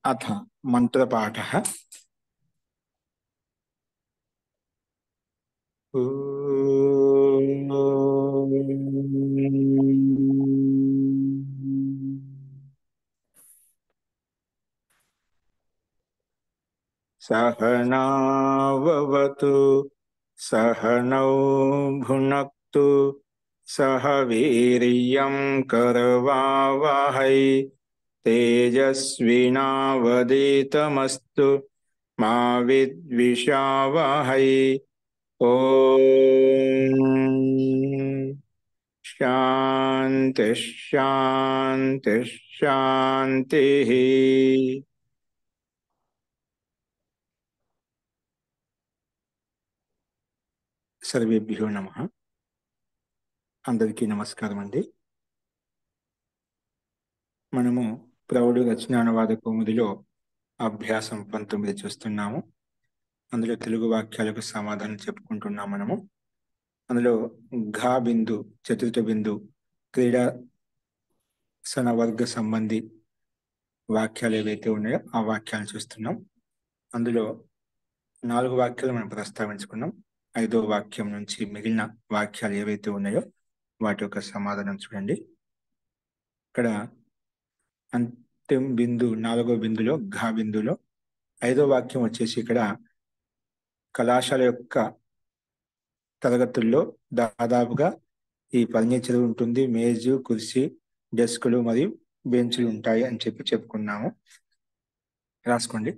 अथ मंत्रपाठः। सहनाववतु सहनौ भुनक्तु सह वीर्यं करवावहै तेजस्विनावधीतमस्तु मा विद्विषावहै। ओम शांति शांति शांति। सर्वेभ्यो नमः। అందరికీ నమస్కారం అండి. మనము ప్రౌఢ రచనానువాద కౌముదిలో అభ్యాసం 19 చూస్తున్నాము. అందులో తెలుగు వాక్యాలకు సమాధానం చెప్పుకుంటున్నాం. మనము అందులో ఘా బిందు, చతుర్థ బిందు, క్రీడా సనవర్గ సంబంధి వాక్యాలు ఏవైతే ఉన్నాయో ఆ వాక్యాలను చూస్తున్నాం. అందులో 4 వాక్యాలు మనం ప్రస్తావించుకున్నాం. 5వ వాక్యం నుంచి మిగిలిన వాక్యాలు ఏవైతే ఉన్నాయో వాటి యొక్క సమాధానం చూడండి. ఇక్కడ అంతిమ బిందు 4వ బిందులో ఘా బిందులో 5వ వాక్యం వచ్చేసి ఇక్కడ కళాశాల యొక్క తరగతుల్లో దాదాపుగా ఈ ఫర్నిచర్ ఉంటుంది, మేజు, కుర్చీ, డెస్కులు మరియు బెంచులు ఉంటాయి అని చెప్పుకున్నాము. రాసుకోండి.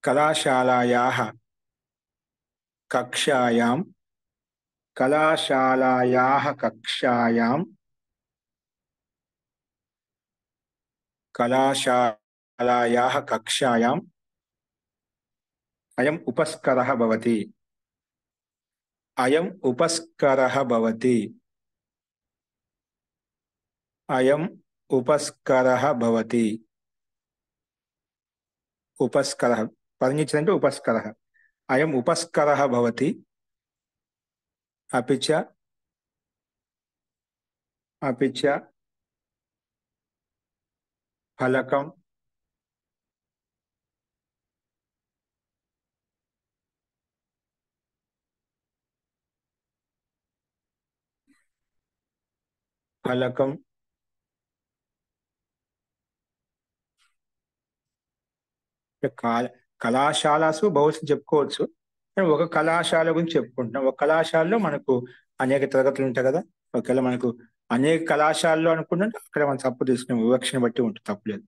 కళాశాలాయాః కక్షాయాం కళాశాలాయాః కక్షాయాం కళాశాలాయాః కక్షాయాం అయం ఉపస్కరః భవతి. అయం ఉపస్కరః భవతి. అయం ఉపస్కరః భవతి. ఉపస్కరః ఫర్నిచర్ అంటే ఉపస్కరః. అయం ఉపస్కరః భవతి. అపిచ ఫలకం ఫలకం కళాశాలసు బహుశా చెప్పుకోవచ్చు. ఒక కళాశాల గురించి చెప్పుకుంటున్నాం. ఒక కళాశాలలో మనకు అనేక తరగతులు ఉంటాయి కదా. ఒకవేళ మనకు అనేక కళాశాలలో అనుకుంటే అక్కడ మనం తప్పు తీసుకునే వివక్షను బట్టి ఉంటుంది, తప్పులేదు.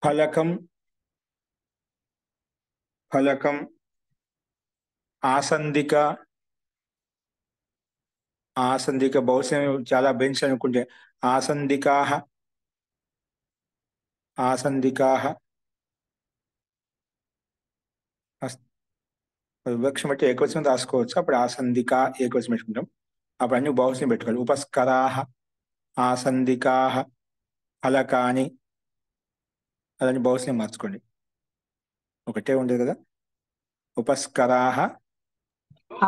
ఫలకం ఫలకం ఆసందిక ఆసందిక బహుశా చాలా బెంచ్ అనుకుంటే ఆసందికాః ఆసందికాః వివక్ష బట్టి ఏకవచనం రాసుకోవచ్చు. అప్పుడు ఆసందిక ఏకవచనం పెట్టుకుంటాం. అప్పుడు అన్ని బహుశం పెట్టుకోవాలి. ఉపస్కరాః ఆసందికాః ఫలకాని అదని బహుశం మార్చుకోండి. ఒకటే ఉండదు కదా. ఉపస్కరాః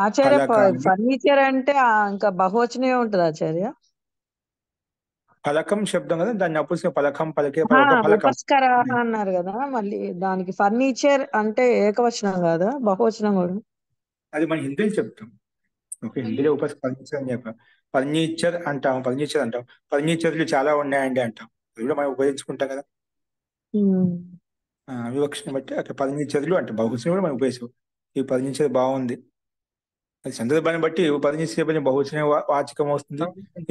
ఆచార్య ఫలకాని. ఫర్నిచర్ అంటే ఇంకా బహువచనమే ఉంటుంది ఆచార్య. ఫలకం శబ్దం కదా, దాన్ని అప్పుడు ఫలకం పలికే ఒక ఫలకం ఉపస్కరాః అన్నారు కదా, మళ్ళీ దానికి ఫర్నిచర్ అంటే ఏకవచనం కాదా, బహువచనం కూడా? అది మన హిందీలో చెప్తాం. ఓకే, హిందీలో ఫర్నిచర్ అని చెప్పాం. ఫర్నిచర్ అంటాం, ఫర్నిచర్ అంటాం. ఫర్నిచర్లు చాలా ఉన్నాయండి అంటాం. అది కూడా మనం ఉపయోగించుకుంటాం కదా. వివక్షను బట్టి అక్కడ ఫర్నిచర్లు అంటే బహువచనం కూడా మనం ఉపయోగిస్తాం. ఈ ఫర్నిచర్ బాగుంది. అది సందర్భాన్ని బట్టి ఫర్నిచర్ బహువచన వాచకం వస్తుంది,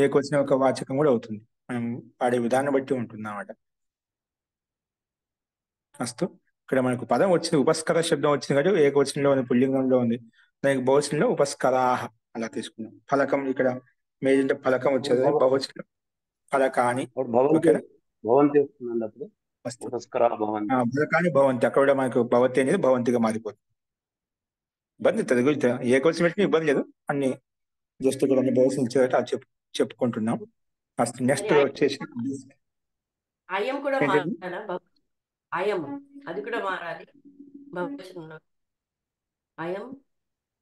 ఏకవచనం ఒక వాచకం కూడా అవుతుంది. మనం వాడే విధానం బట్టి ఉంటుంది అన్నమాట. అస్తు. ఇక్కడ మనకు పదం వచ్చింది, ఉపస్కర శబ్దం వచ్చింది కాబట్టి ఏకవచనంలో ఉంది, పుల్లింగంలో ఉంది. దానికి బహువచనంలో ఉపస్కరాః అలా తీసుకున్నాం. ఫలకం ఇక్కడ మేజ్ అంటే ఫలకం వచ్చేది, బహువచనం ఫలకాని. ఓకేనా. ఫలకాని భవంతి, అక్కడ కూడా మనకు భవతి అనేది భవంతిగా మారిపోతుంది. ఇబ్బంది తెలుగు ఏ క్వశ్చన్ పెట్టినా ఇబ్బంది లేదు. అన్ని జస్ట్ ఇక్కడ అన్ని బౌల్స్ ఇచ్చారు అది చెప్పుకుంటున్నాం. ఫస్ట్ మరి నెక్స్ట్ వచ్చేసి అయం కూడా ఏంటండి? మారాలా? అయం అది కూడా మారాలి బహువచనంలో. అయం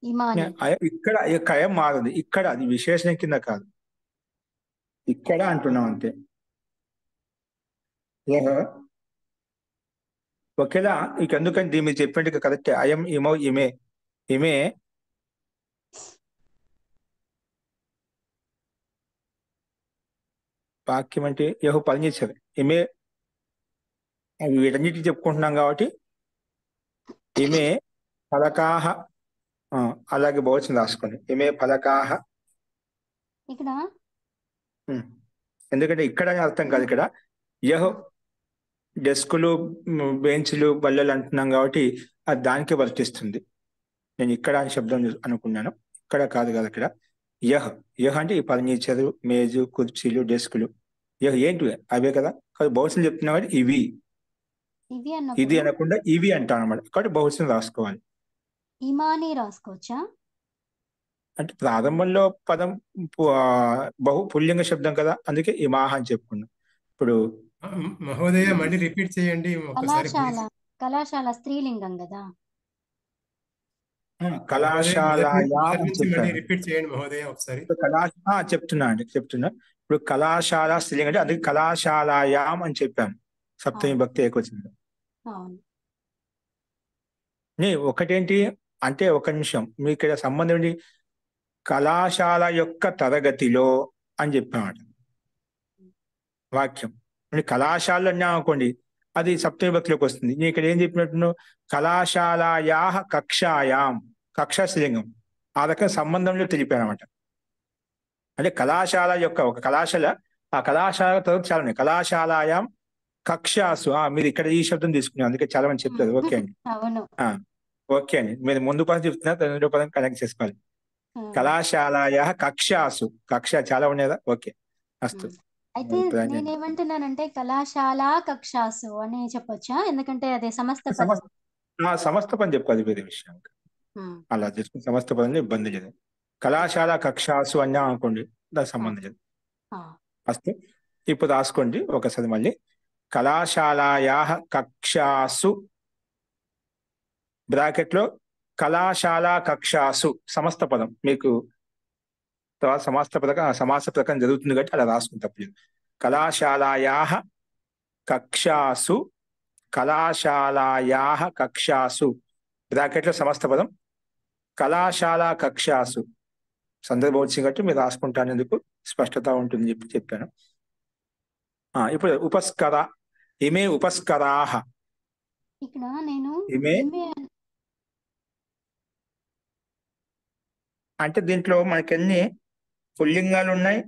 ఇమాని. ఇక్కడ కయం మారదు. ఇక్కడ అది విశేషణం కింద కాదు, ఇక్కడ అంటున్నాం అంతే. యహ ఒకేలా ఇక ఎందుకంటే దీని మీరు చెప్పినట్టు కరెక్ట్. అయం ఇమో ఇమే ఇమే వాక్యం అంటే యహో పని చేశారు. ఇమే అవి వీటన్నిటిని చెప్పుకుంటున్నాం కాబట్టి ఇమే ఫలకాహ, అలాగే బహువచనం రాసుకోండి. ఇమే ఫలకాహ. ఇక్కడ ఎందుకంటే ఇక్కడ అని అర్థం కాదు, ఇక్కడ యహో డెస్కులు బెంచ్లు బల్లలు అంటున్నాం కాబట్టి అది దానికే వర్తిస్తుంది. నేను ఇక్కడ అని శబ్దం అనుకున్నాను, ఇక్కడ కాదు కదా. ఇక్కడ యహ్ యహ్ అంటే ఈ ఫర్నిచరు, మేజు, కుర్చీలు, డెస్కులు. యహ్ ఏంటి అవే కదా. కాబట్టి బహువచనం చెప్తున్నా కాబట్టి ఇవి, ఇవి ఇది అన్నప్పుడు అనకుండా ఇవి అంటాం అనమాట. కాబట్టి బహువచనం రాసుకోవాలి. ఇమాని రాసుకోవచ్చా? అంటే ప్రారంభంలో పదం పుల్లింగ శబ్దం కదా, అందుకే ఇమాహ అని చెప్పుకున్నాం. ఇప్పుడు మహోదయ మళ్ళీ రిపీట్ చేయండి ఒకసారి కళాశాల. కళాశాల స్త్రీలింగం కదా. కళాశాలయా అని మళ్ళీ చెప్పాను. రిపీట్ చేయండి మహోదయ ఒకసారి. చెప్తున్నా. ఇప్పుడు కళాశాల స్త్రీలింగం అంటే అందుకే కళాశాలయాం అని చెప్పాను సప్తమి భక్తి ఏకవచనంలో. అవును. ఒకటేంటి అంటే ఒక నిమిషం, మీ ఇక్కడ సంబంధం ఏంటి? కళాశాల యొక్క తరగతిలో అని చెప్పామాట వాక్యం. కళాశాల అన్నా అనుకోండి, అది సప్తమి భక్తిలోకి వస్తుంది. నేను ఇక్కడ ఏం చెప్పినట్టు కళాశాలయా కక్షాయాం, కక్షా స్త్రీలింగం. ఆ రకం సంబంధంలో తెలిపానమాట. అంటే కళాశాల యొక్క ఒక కళాశాల, ఆ కళాశాల తరగతి చాలా ఉన్నాయి. కళాశాలయాం కక్షాసు. మీరు ఇక్కడ ఈ శబ్దం తీసుకున్నారు, అందుకే చాలా మంది చెప్తారు. ఓకే అండి, అవును. ఓకే అండి. మీరు ముందు పదం చెప్తున్నారు, రెండో పదం కనెక్ట్ చేసుకోవాలి. కళాశాలయ కక్షాసు, కక్ష చాలా ఉండేదా. ఓకే అస్తు. అయితే నేనేమంటున్నానంటే కళాశాల కక్షాసు అని చెప్పొచ్చా? ఎందుకంటే అదే సమస్త సమస్త పని చెప్పుకోవాలి, వేరే విషయం. అలా చేసుకుని సమస్త పదంలో ఇబ్బంది లేదు. కళాశాల కక్షాసు అన్నా అనుకోండి, దానికి సంబంధం లేదు. అస్తు. ఇప్పుడు రాసుకోండి ఒకసారి మళ్ళీ. కళాశాలయా కక్షాసు బ్రాకెట్ లో కళాశాల కక్షాసు సమస్త పదం. మీకు తర్వాత సమాస ప్రకారం జరుగుతుంది కాబట్టి అలా రాసుకుని తప్పలేదు. కళాశాలయా కక్షాసు, కళాశాలయా కక్షాసు బ్రాకెట్ లో సమస్త పదం కళాశాల కక్షాసు. సందర్భం వచ్చింది కాబట్టి మీరు రాసుకుంటానేందుకు స్పష్టత ఉంటుంది చెప్పాను. ఇప్పుడు ఉపస్కర. ఇమే ఉపస్కరాహ. ఇక్కడ నేను ఇమే అంటే దీంట్లో మనకెన్ని పుల్లింగాలు ఉన్నాయి,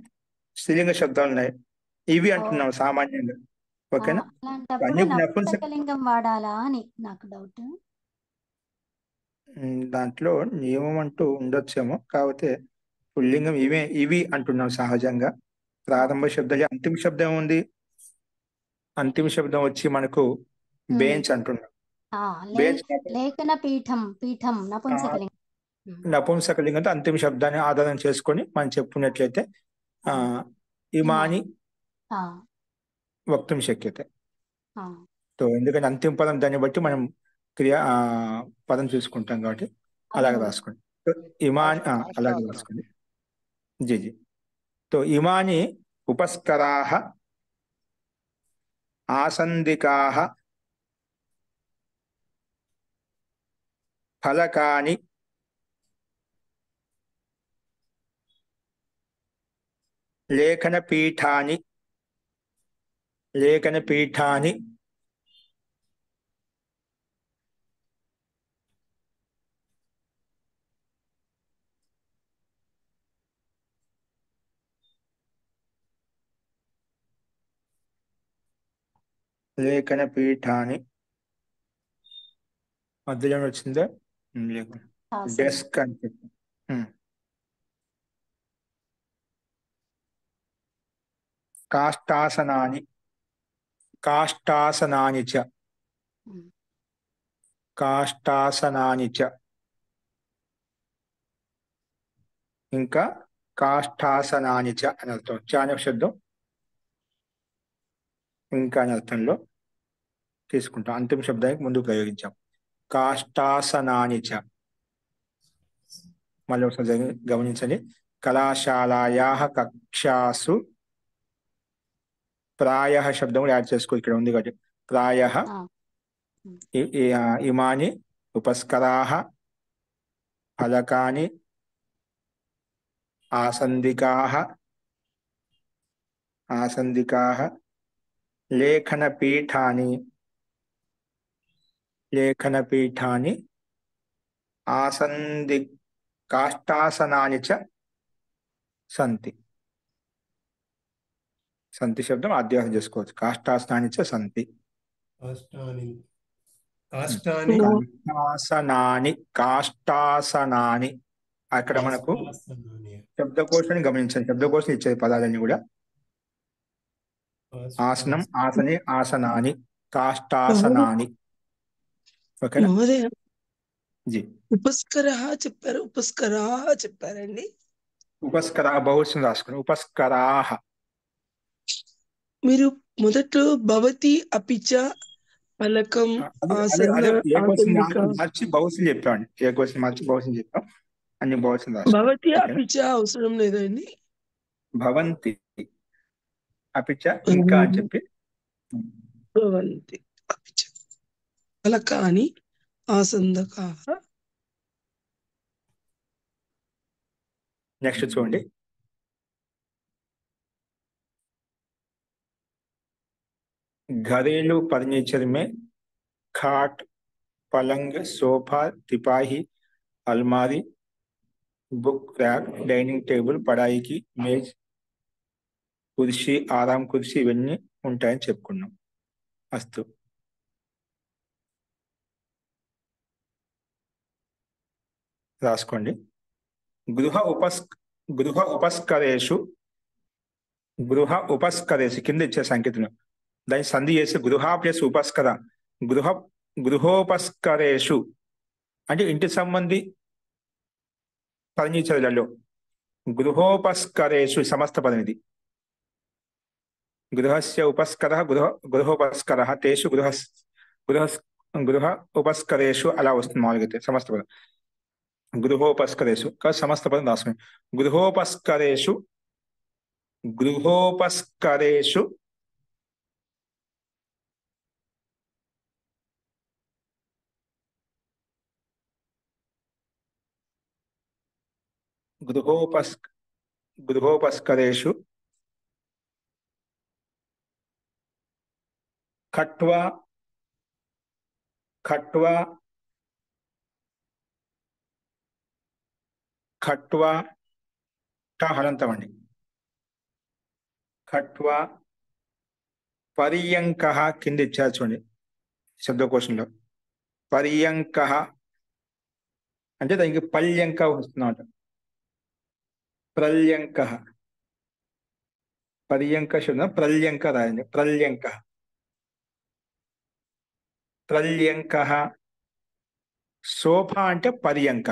స్త్రీలింగ శబ్దాలు ఉన్నాయి. ఇవి అంటున్నాం సామాన్యంగా. ఓకేనా? అలాంటప్పుడు నపుంసకలింగం వాడాలా అని నాకు డౌట్. దాంట్లో నియమం అంటూ ఉండొచ్చేమో, కాకపోతే పుల్లింగం ఇవి అంటున్నాం సహజంగా. ప్రారంభ శబ్దాలు. అంతిమ శబ్దం ఉంది, అంతిమ శబ్దం వచ్చి మనకు బెంచ్ అంటున్నాం. లేఖన పీఠం, పీఠం నపుంసకలింగం. నపుంసకలింగం అంటే అంతిమ శబ్దాన్ని ఆధారం చేసుకొని మనం చెప్పుకున్నట్లయితే ఇమాని వక్తుం శక్యతే. ఎందుకంటే అంతిమ పదం దాన్ని బట్టి మనం పదం చూసుకుంటాం కాబట్టి అలాగే రాసుకోండి. ఇమాని అలాగే రాసుకోండి. జీ. ఇమాని ఉపస్కరాహ ఆసందికాహ ఫలకాని లేఖనపీఠాని మధ్యలో వచ్చిందా? డెస్క్ అని చెప్పి కాష్టాసనాని చ ఇంకా కాష్టాసనాని చ అని అర్థం. చ అనే శబ్దం ఇంకా అనే అర్థంలో తీసుకుంటాం. అంతిమ శబ్దానికి ముందు ప్రయోగించాం. కాష్టాసనాని చ. మళ్ళీ ఒకసారి గమనించండి. కళాశాలాయా కక్షాసు ప్రాయ శబ్దం కూడా యాడ్ చేసుకో. ఇక్కడ ఉంది కాబట్టి ప్రాయ ఇమాని ఉపస్కరాః ఫలకాని ఆసందికాః లేఖనపీఠాని ఆసంది కాష్టాసనాని చ సంతి. సంతి శబ్దం అధ్యాసం చేసుకోవచ్చు. కాష్టాసనాని చ సంతి. కాష్టాని కాష్టాసనాని అక్కడ మనకు శబ్దకోశాన్ని గమనించండి. శబ్దకోశం ఇచ్చేది పదాలన్నీ కూడా ఆసనం, ఆసనే, ఆసనాని, కాష్టాసనాని. ఓకేనా మహోదయ జీ. ఉపస్కరః చెప్పారు, ఉపస్కరాః చెప్పారండి. ఉపస్కరా బహువచనం రాసుకుని ఉపస్కరాః. మీరు మొదట్లో భవతి అపిచ ఫలకం ఆసన ఆసందిక మార్చి బహువచనం చెప్పామండి. ఏకవచనం మార్చి బహువచనం చెప్పాం. అన్ని బహువచనం రాసుకున్నాం. భవతి ఓకేనా? అపిచ అవసరం లేదండి. భవంతి అపిచ ఇంకా అని చెప్పి భవంతి అపిచ ఫలకాని ఆసందకాః. నెక్స్ట్ చూడండి. घरेलू फर्नीचर में खाट, पलंग, सोफा, तिपाही, अलमारी, बुक रैक, డైనింగ్ టేబుల్, పడాయి की मेज, కుర్చీ, ఆరాం కుర్చీ ఇవన్నీ ఉంటాయని చెప్పుకున్నాం. అస్తు. రాసుకోండి. గృహ ఉపస్కరేషు కింద ఇచ్చే సంకేతం దాన్ని సంధి చేసి గృహ ప్లస్ ఉపస్కర గృహోపస్కరేషు అంటే ఇంటి సంబంధి ఫర్నిచర్లలో గృహోపస్కరేషు సమస్త పదం ఇది. గృహస్య ఉపస్కర గృహోపస్కర తేషు గృహ ఉపస్కరేషు అలా వస్తుంది మామూలుగా సమస్త పదం. గృహోపస్కరేషు సమస్త పదం రాసుకుని గృహోపస్కరేషు గృహోపస్కరేషు ఖట్వా హలంతం అండి. ఖట్వా పర్యంక కింద ఇచ్చారు చూడండి శబ్దకోశంలో. పర్యంక అంటే దానికి పల్యంక వస్తుందన్నమాట. ప్రల్యంక పర్యంక శబ్దం ప్రల్యంక రాయండి. ప్రల్యంక శోభ అంటే పర్యంక.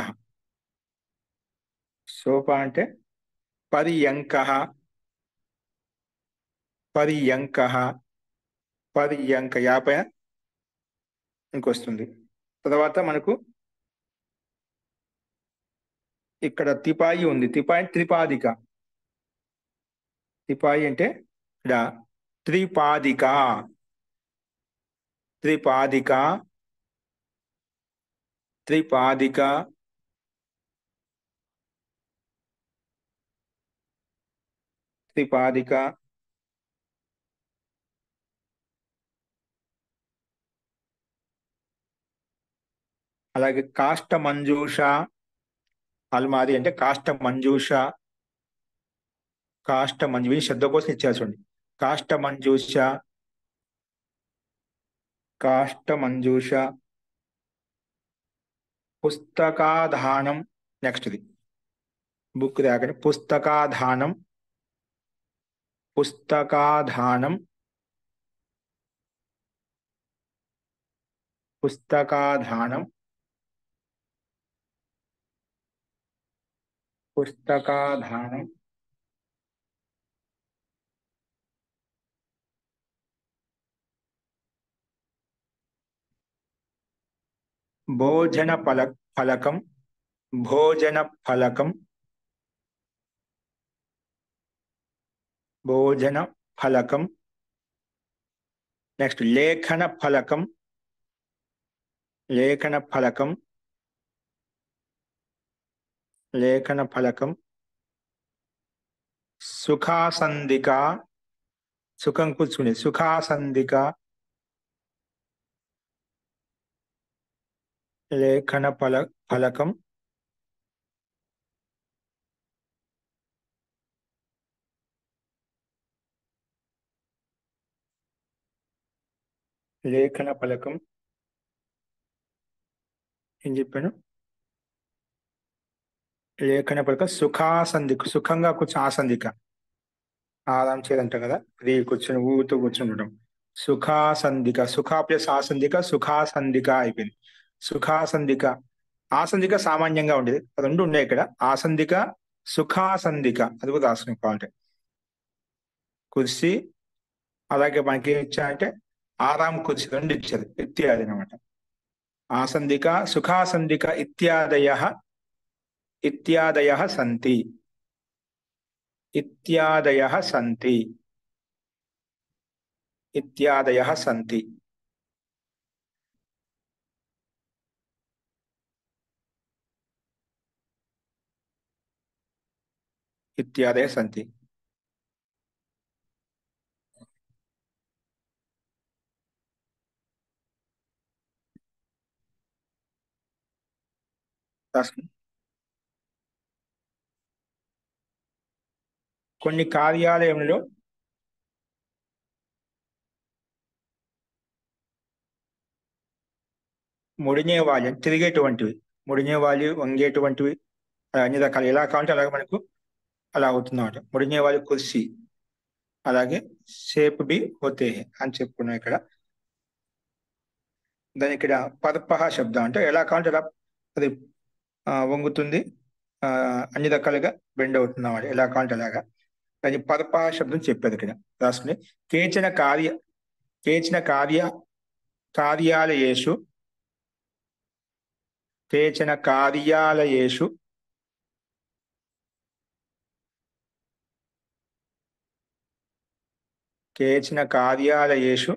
శోభ అంటే పర్యంక యాపై ఇంకొస్తుంది. తర్వాత మనకు ఇక్కడ తిపాయి ఉంది. తిపాయి త్రిపాదిక. తిపాయి అంటే ఇక్కడ త్రిపాదిక అలాగే కాష్ట మంజూష. అల్మారి అంటే కాష్ట మంజూష శబ్దం కోసం ఇచ్చారు చూడండి. కాష్ట మంజూష పుస్తకాధానం. నెక్స్ట్ ఇది బుక్ రాకండి. పుస్తకాధానం పుస్తకాధానం, భోజన ఫలకం, భోజన ఫలకం, భోజన ఫలకం. నెక్స్ట్ లేఖన ఫలకం, లేఖన ఫలకం, లేఖన ఫలకం. సుఖాసందిక, సుఖం కూర్చుని సుఖాసందిక, లేఖన ఫలకం. లేఖన ఫలకం ఏం చెప్పాను? లేఖన ఫలకం సుఖాసందిక, సుఖంగా కూర్చొని ఆసందిక, ఆరాం చేయదంట కదా, అది కూర్చొని ఊగుతూ కూర్చుండడం. సుఖాసందిక, సుఖ ప్లస్ ఆసందిక, సుఖాసందిక అయిపోయింది. సుఖాసందిక, ఆసందిక సామాన్యంగా ఉండేది, రెండు ఉన్నాయి ఇక్కడ. ఆసందిక, సుఖాసందిక, అది కూడా రాసుకోవాలంటే కుర్చీ. అలాగే మనకి ఏం ఇచ్చారంటే ఆరాం కుర్చీ, రెండు ఇచ్చారు, ఇత్యాది అనమాట. ఆసందిక, సుఖాసందిక ఇత్యాదయః, ఇత్యాదయః సంతి, ఇత్యాదయః సంతి, ఇత్యాదయః సంతి. ఇత్యాదయః సంతి. కొన్ని కార్యాలయంలో ముడినేవాలి, తిరిగేటువంటివి, ముడినేవాలి, వంగేటువంటివి, అన్ని రకాలు, ఎలా కావాలంటే అలాగే మనకు అలా అవుతుందన్నమాట. ముడినేవాలి కుర్సీ, అలాగే షేప్ బి హోతే అని చెప్పుకున్నాం ఇక్కడ. దాని ఇక్కడ పర్పహ శబ్దం అంటే ఎలా కావాలంటే అలా అది వంగుతుంది, అన్ని రకాలుగా బెండ్ అవుతుంది అన్నమాట, ఎలా కావాలంటే అలాగా. దాని పర్పహ శబ్దం చెప్పేది ఇక్కడ రాసుకుని. కేచన కార్యాలయేషు, కేచన కార్యాలయేషు కేచన కార్యాలయేషు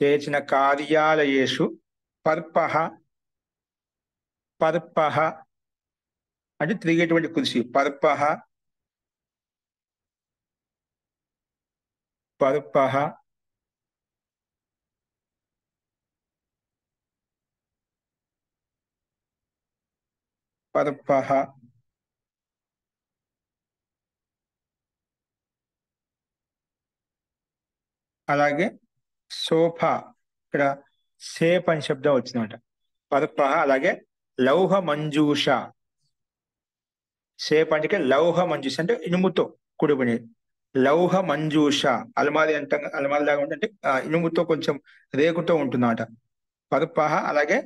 కేచన కార్యాలయేషు పర్పహ, పర్పహ అంటే తిరిగేటువంటి కుర్చీ. పర్పహ, పర్పహ, పర్పహ. అలాగే సోఫా, ఇక్కడ సేప్ అని శబ్దం వచ్చిందన్నమాట. పర్పహ. అలాగే లౌహ మంజూష, సేప్ అంటే లౌహ మంజూష అంటే ఇనుముతో కూడుకునేది. లౌహ మంజూష, అలమారి అంటాం, అలమారి లాగా ఉంటుంది, ఇనుముతో కొంచెం రేకుతో ఉంటుందన్నమాట. పర్పహ. అలాగే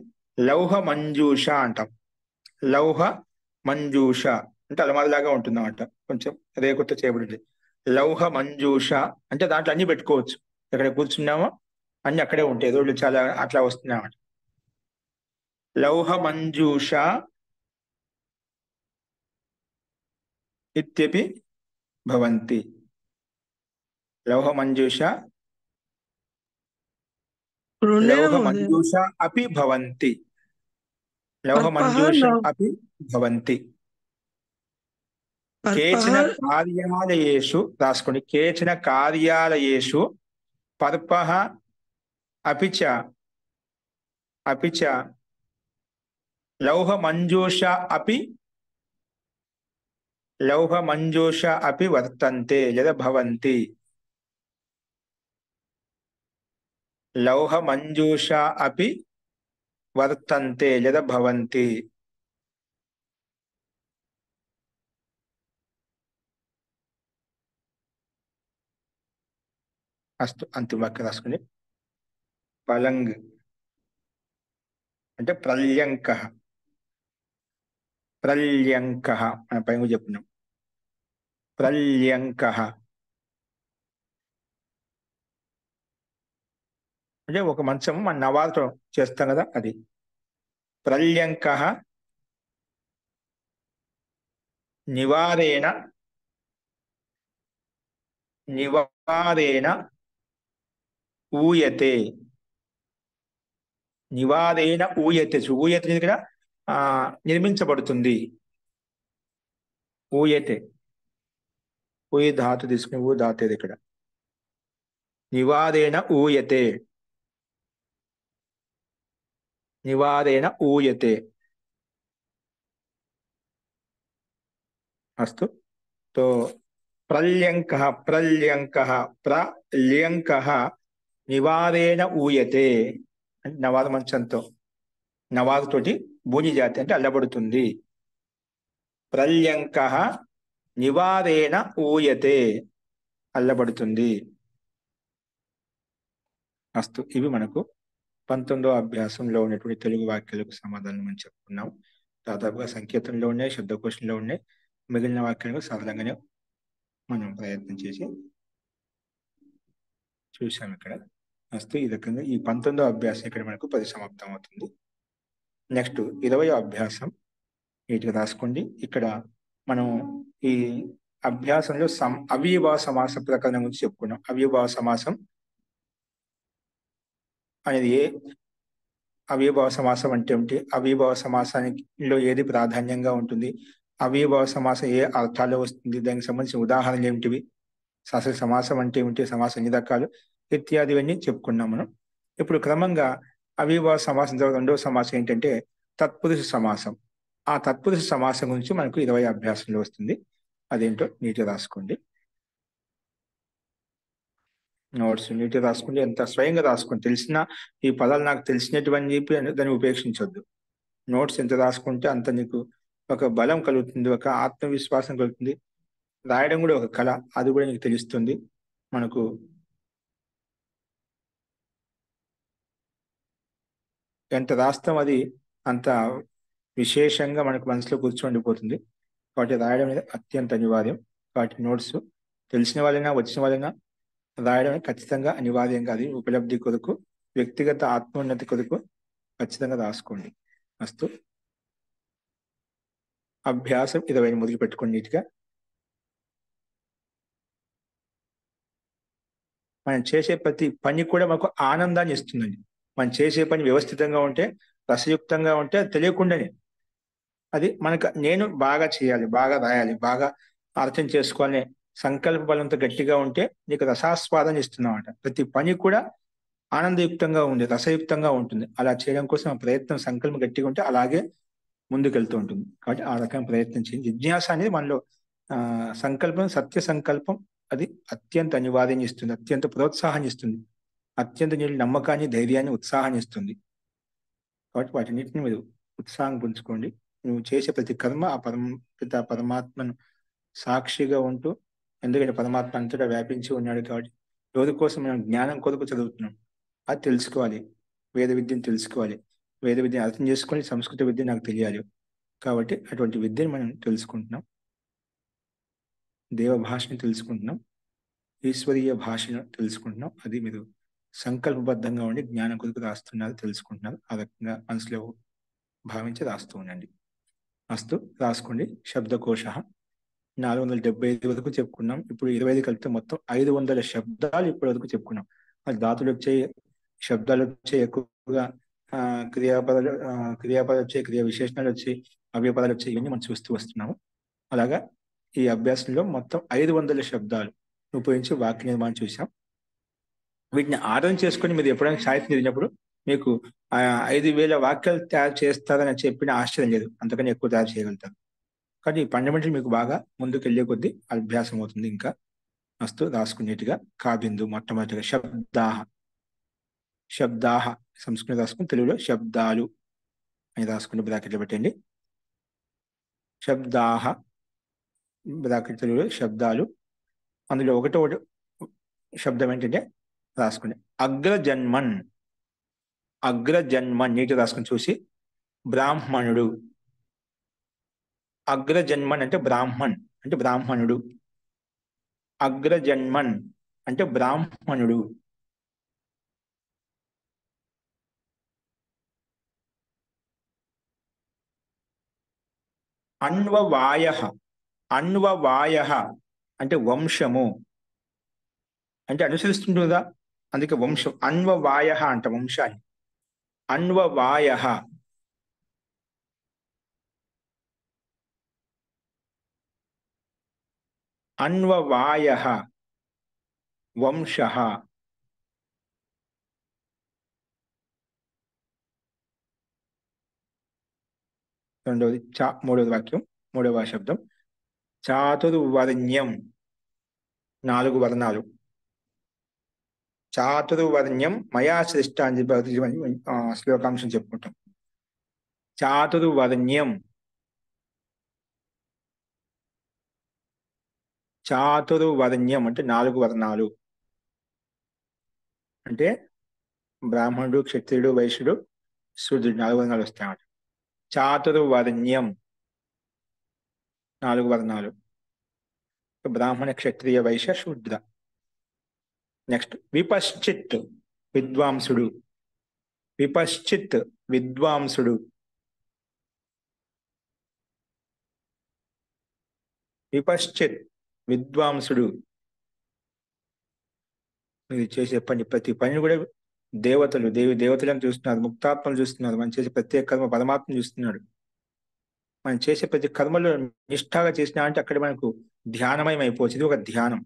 లౌహ మంజూష అంటాం, లౌహ మంజూష అంటే అలమారి లాగా ఉంటుందన్నమాట, కొంచెం రేకుతో చేయబడింది. లౌహ మంజూష అంటే దాంట్లో అన్ని పెట్టుకోవచ్చు, ఎక్కడ కూర్చున్నామో అన్ని అక్కడే ఉంటాయి, రోడ్లు చాలా అట్లా వస్తున్నాయన్నమాట. లౌహ మంజూష ఇత్యపి భవంతి, లౌహ మంజూష, రెండేనా లౌహ మహోదయ? మంజూష అపి భవంతి, లౌహ పర్పహ, మంజూష అపి భవంతి. పర్పహ, కేచన కార్యాలయేషు రాసుకోండి, కేచన కార్యాలయేషు పర్పహ అపిచ, అపిచ లౌహ మంజూష అపి, లౌహ మంజూష అపి వర్తంతే లేదా భవంతి. లౌహ మంజూష అపి వర్తంతే లేదా భవంతి. అస్తు, అంతిమ వాక్యం రాసుకుని. పలంగ్ అంటే ప్రల్యంక, ప్రల్యంక మనం పైన కూడా చెప్పుకున్నాం. ప్రల్యంక అంటే ఒక మంచము మన నవాలతో చేస్తాం కదా, అది. ప్రల్యంక నివారేణ ఊయతే. నివారేణ ఊయతే. ఊయతే ఇక్కడ నిర్మించబడుతుంది. ఊయతే, ఊయి ధాతు తీసుకుని ఊ ధాతేది ఇక్కడ. నివారేణ ఊయతే, నివారేణ ఊయతే. అస్తు. తో ప్రల్యంక ప్రల్యంక నివారేణ ఊయతే అంటే నవాద మంచంతో, నవాదుతోటి భూజి జాతి అంటే అల్లబడుతుంది. ప్రల్యంక నివారేణ ఊయతే, అల్లబడుతుంది. అస్తు. ఇవి మనకు 19వ అభ్యాసంలో ఉన్నటువంటి తెలుగు వాక్యాలకు సమాధానం అని చెప్పుకున్నాం. దాదాపుగా సంకేతంలో ఉన్నాయి, శబ్దకోశంలో ఉన్నాయి. మిగిలిన వాక్యాలకు సరళంగానే మనం ప్రయత్నం చేసి చూసాం ఇక్కడ. అస్తు. ఈ రకంగా ఈ 19వ అభ్యాసం ఇక్కడ మనకు పరిసమాప్తం అవుతుంది. నెక్స్ట్ 20వ అభ్యాసం నీటిగా రాసుకోండి. ఇక్కడ మనం ఈ అభ్యాసంలో అవ్యయభావ సమాస ప్రకరణం గురించి చెప్పుకున్నాం. అవ్యయభావ సమాసం అనేది అవ్యయభావ సమాసం అంటే ఏమిటి, అవ్యయభావ సమాసానిలో ఏది ప్రాధాన్యంగా ఉంటుంది, అవ్యయభావ సమాసం ఏ అర్థాల్లో వస్తుంది, దానికి సంబంధించిన ఉదాహరణలు ఏమిటివి, అసలు సమాసం అంటే ఏమిటి, సమాసం ఎన్ని రకాలు ఇత్యాదివన్నీ చెప్పుకున్నాం మనం. ఇప్పుడు క్రమంగా అవ్యయభావ సమాసం తర్వాత రెండవ సమాసం ఏంటంటే తత్పురుష సమాసం. ఆ తత్పురుష సమాసం గురించి మనకు 20వ అభ్యాసంలో వస్తుంది. అదేంటో నీట్గా రాసుకోండి. నోట్స్ నీట్గా రాసుకోండి. ఎంత స్వయంగా రాసుకోండి. తెలిసిన ఈ పదాలు నాకు తెలిసినటువంటి చెప్పి దాన్ని ఉపేక్షించొద్దు. నోట్స్ ఎంత రాసుకుంటే అంత నీకు ఒక బలం కలుగుతుంది, ఒక ఆత్మవిశ్వాసం కలుగుతుంది. రాయడం కూడా ఒక కళ, అది కూడా నీకు తెలుస్తుంది. మనకు ఎంత రాస్తాం అది అంత విశేషంగా మనకు మనసులో కూర్చోండిపోతుంది. కాబట్టి రాయడం అనేది అత్యంత అనివార్యం. కాబట్టి నోట్స్ తెలిసిన వాళ్ళైనా వచ్చిన వాళ్ళైనా రాయడం ఖచ్చితంగా అనివార్యం కాదు. ఉపలబ్ధి కొరకు, వ్యక్తిగత ఆత్మోన్నతి కొరకు ఖచ్చితంగా రాసుకోండి. అస్తు. అభ్యాసం 20 మొదలు పెట్టుకోండి నీట్గా. మనం చేసే ప్రతి పని కూడా మనకు ఆనందాన్ని ఇస్తుందండి. మనం చేసే పని వ్యవస్థితంగా ఉంటే, రసయుక్తంగా ఉంటే, అది తెలియకుండానే అది మనకు నేను బాగా చేయాలి, బాగా రాయాలి, బాగా అర్థం చేసుకోవాలనే సంకల్ప బలంతో గట్టిగా ఉంటే నీకు రసాస్వాదాన్ని ఇస్తున్నామాట. ప్రతి పని కూడా ఆనందయుక్తంగా ఉంది, రసయుక్తంగా ఉంటుంది. అలా చేయడం కోసం ప్రయత్నం, సంకల్పం గట్టిగా ఉంటే అలాగే ముందుకెళ్తూ ఉంటుంది. కాబట్టి ఆ రకం ప్రయత్నం చేయండి. జిజ్ఞాస అనేది మనలో సంకల్పం, సత్య సంకల్పం అది అత్యంత అనివార్యం ఇస్తుంది, అత్యంత ప్రోత్సాహాన్ని ఇస్తుంది, అత్యంత నమ్మకాన్ని, ధైర్యాన్ని, ఉత్సాహాన్ని ఇస్తుంది. కాబట్టి వాటిన్నిటిని మీరు ఉత్సాహం పుంజుకోండి. నువ్వు చేసే ప్రతి కర్మ ఆ పరమాత్మను సాక్షిగా ఉంటూ, ఎందుకంటే పరమాత్మ అంతటా వ్యాపించి ఉన్నాడు. కాబట్టి రోజు కోసం మనం జ్ఞానం కొరకు చదువుతున్నాం, అది తెలుసుకోవాలి. వేద విద్యను తెలుసుకోవాలి, వేద విద్యను అర్థం చేసుకోవాలి. సంస్కృత విద్య నాకు తెలియాలి. కాబట్టి అటువంటి విద్యను మనం తెలుసుకుంటున్నాం, దేవ భాషని తెలుసుకుంటున్నాం, ఈశ్వరీయ భాషను తెలుసుకుంటున్నాం. అది మీరు సంకల్పబద్ధంగా ఉండి జ్ఞానం కొరకు రాస్తున్నారు, తెలుసుకుంటున్నారు. ఆ రకంగా మనసులో భావించి రాస్తూ ఉండండి. అస్తు. రాసుకోండి. శబ్దకోశ 475 వరకు చెప్పుకున్నాం. ఇప్పుడు 25 కలిపితే మొత్తం 500 శబ్దాలు ఇప్పటి వరకు చెప్పుకున్నాం. అది ధాతులు వచ్చాయి, శబ్దాలు వచ్చాయి, ఎక్కువగా క్రియాపదాలు వచ్చాయి, క్రియ విశేషణాలు వచ్చాయి, అవ్యయపదాలు వచ్చాయి. ఇవన్నీ మనం చూస్తూ వస్తున్నాము. అలాగా ఈ అభ్యాసంలో మొత్తం 500 శబ్దాలు ఉపయోగించి వాక్య నిర్మాణం చూసాం. వీటిని ఆర్డర్ చేసుకొని మీరు ఎప్పుడైనా సాహిత్యం చదివినప్పుడు మీకు 5000 వాక్యాలు తయారు చేస్తారని చెప్పిన ఆశ్చర్యం లేదు, అంతకని ఎక్కువ తయారు చేయగలుగుతారు. కానీ ఈ ఫండమెంటల్ మీకు బాగా ముందుకు వెళ్ళే కొద్దీ అభ్యాసం అవుతుంది. ఇంకా మస్తు రాసుకునేట్టుగా కాబిందు. మొట్టమొదటిగా శబ్దాహ సంస్కృతం రాసుకుని తెలుగులో శబ్దాలు అని రాసుకుని బ్రాకెట్లు పెట్టండి. శబ్దాహ బ్రాకెట్ తెలుగులో శబ్దాలు. అందులో ఒకటో శబ్దం ఏంటంటే రాసుకుని అగ్రజన్మన్. నీటి రాసుకుని చూసి బ్రాహ్మణుడు. అగ్రజన్మన్ అంటే బ్రాహ్మణ్ అంటే బ్రాహ్మణుడు. అగ్రజన్మన్ అంటే బ్రాహ్మణుడు. అన్వవాయ, అన్వవాయ అంటే వంశము అంటే అనుసరిస్తుంటుందా, అందుకే వంశం. అన్వవాయ అంట వంశాన్ని. అన్వవాయ, అన్వవాయ వంశ. రెండవది మూడవది వాక్యం, మూడవ శబ్దం చాతుర్వర్ణ్యం, 4 వర్ణాలు. చాతుర్వర్ణ్యం మయా సృష్ట అని చెప్పి శ్లోకాంశం చెప్పుకుంటాం. చాతుర్వర్ణ్యం, చాతుర్వర్ణ్యం అంటే 4 వర్ణాలు. అంటే బ్రాహ్మణుడు, క్షత్రియుడు, వైశ్యుడు, శూద్రుడు 4 వర్ణాలు వస్తాయన్నమాట. చాతుర్వర్ణ్యం 4 వర్ణాలు, బ్రాహ్మణ, క్షత్రియ, వైశ్య, శూద్ర. నెక్స్ట్ విపశ్చిత్ విద్వాంసుడు. విపశ్చిత్ విద్వాంసుడు. విపశ్చిత్ విద్వాంసుడు. మీరు చేసే పని, ప్రతి పని కూడా దేవతలు, దేవతలను చూస్తున్నారు, ముక్తాత్మలు చూస్తున్నారు. మనం చేసే ప్రత్యేక కర్మ పరమాత్మ చూస్తున్నాడు. మనం చేసే ప్రతి కర్మలో నిష్ఠాగా చేసినా అంటే అక్కడ మనకు ధ్యానమయం అయిపోవచ్చు. ఇది ఒక ధ్యానం.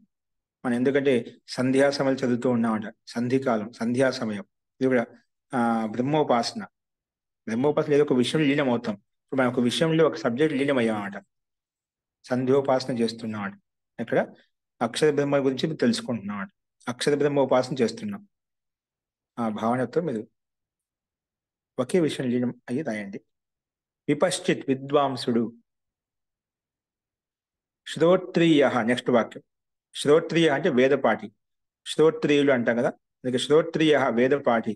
మనం ఎందుకంటే సంధ్యా సమయం చదువుతూ ఉన్నామంట. సంధికాలం, సంధ్యా సమయం. ఇది కూడా బ్రహ్మోపాసన. బ్రహ్మోపాసన ఏదో ఒక విషయంలో లీనం అవుతాం. ఇప్పుడు మనం ఒక విషయంలో ఒక సబ్జెక్ట్ లీనమయ్యామట, సంధ్యోపాసన చేస్తున్నాం. ఇక్కడ అక్షర బ్రహ్మ గురించి తెలుసుకుంటున్నాం. అక్షర బ్రహ్మోపాసన చేస్తున్నాం. ఆ భావనతో మీరు ఒకే విషయం లీనం అయ్యి రాయండి. విపశ్చిత్ విద్వాంసుడు. శ్రోత్రియ, నెక్స్ట్ వాక్యం. శ్రోత్రియ అంటే వేదపాఠి. శ్రోత్రియులు అంటాం కదా, అందుకే శ్రోత్రియ వేదపాఠి,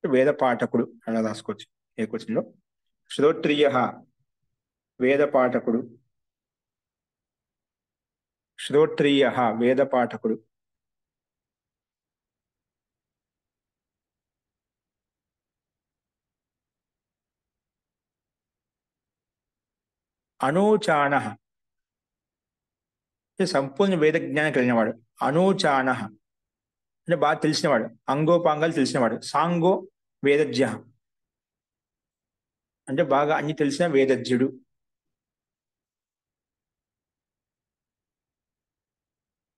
వేదపాఠకుడు అలా రాసుకోవచ్చు ఏ క్వశ్చన్లో. శ్రోత్రియ వేదపాఠకుడు. శ్రోత్రియ వేదపాఠకుడు. అనూచాన సంపూర్ణ వేద జ్ఞానం కలిగినవాడు. అనూచాన అంటే బాగా తెలిసినవాడు, అంగోపాంగాలు తెలిసినవాడు. సాంగో వేదజ్ఞ అంటే బాగా అన్ని తెలిసిన వేదజ్ఞుడు.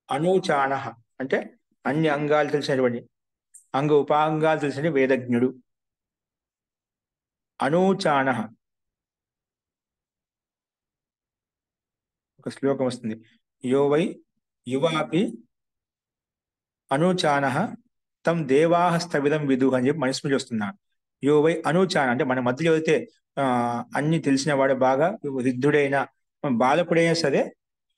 అనూచాన అంటే అన్ని అంగాలు తెలిసినటువంటి, అంగ ఉపాంగాలు తెలిసిన వేదజ్ఞుడు. అనూచాన. ఒక శ్లోకం వస్తుంది, యో వై యువాపి అనూచాన తం దేవాహ స్థవిరం విదు అని చెప్పి మనుస్మృతి వస్తున్నాడు. యో వై అనూచాన అంటే మన మధ్యలో అయితే అన్ని తెలిసిన వాడు, బాగా వృద్ధుడైన బాలకుడైనా సరే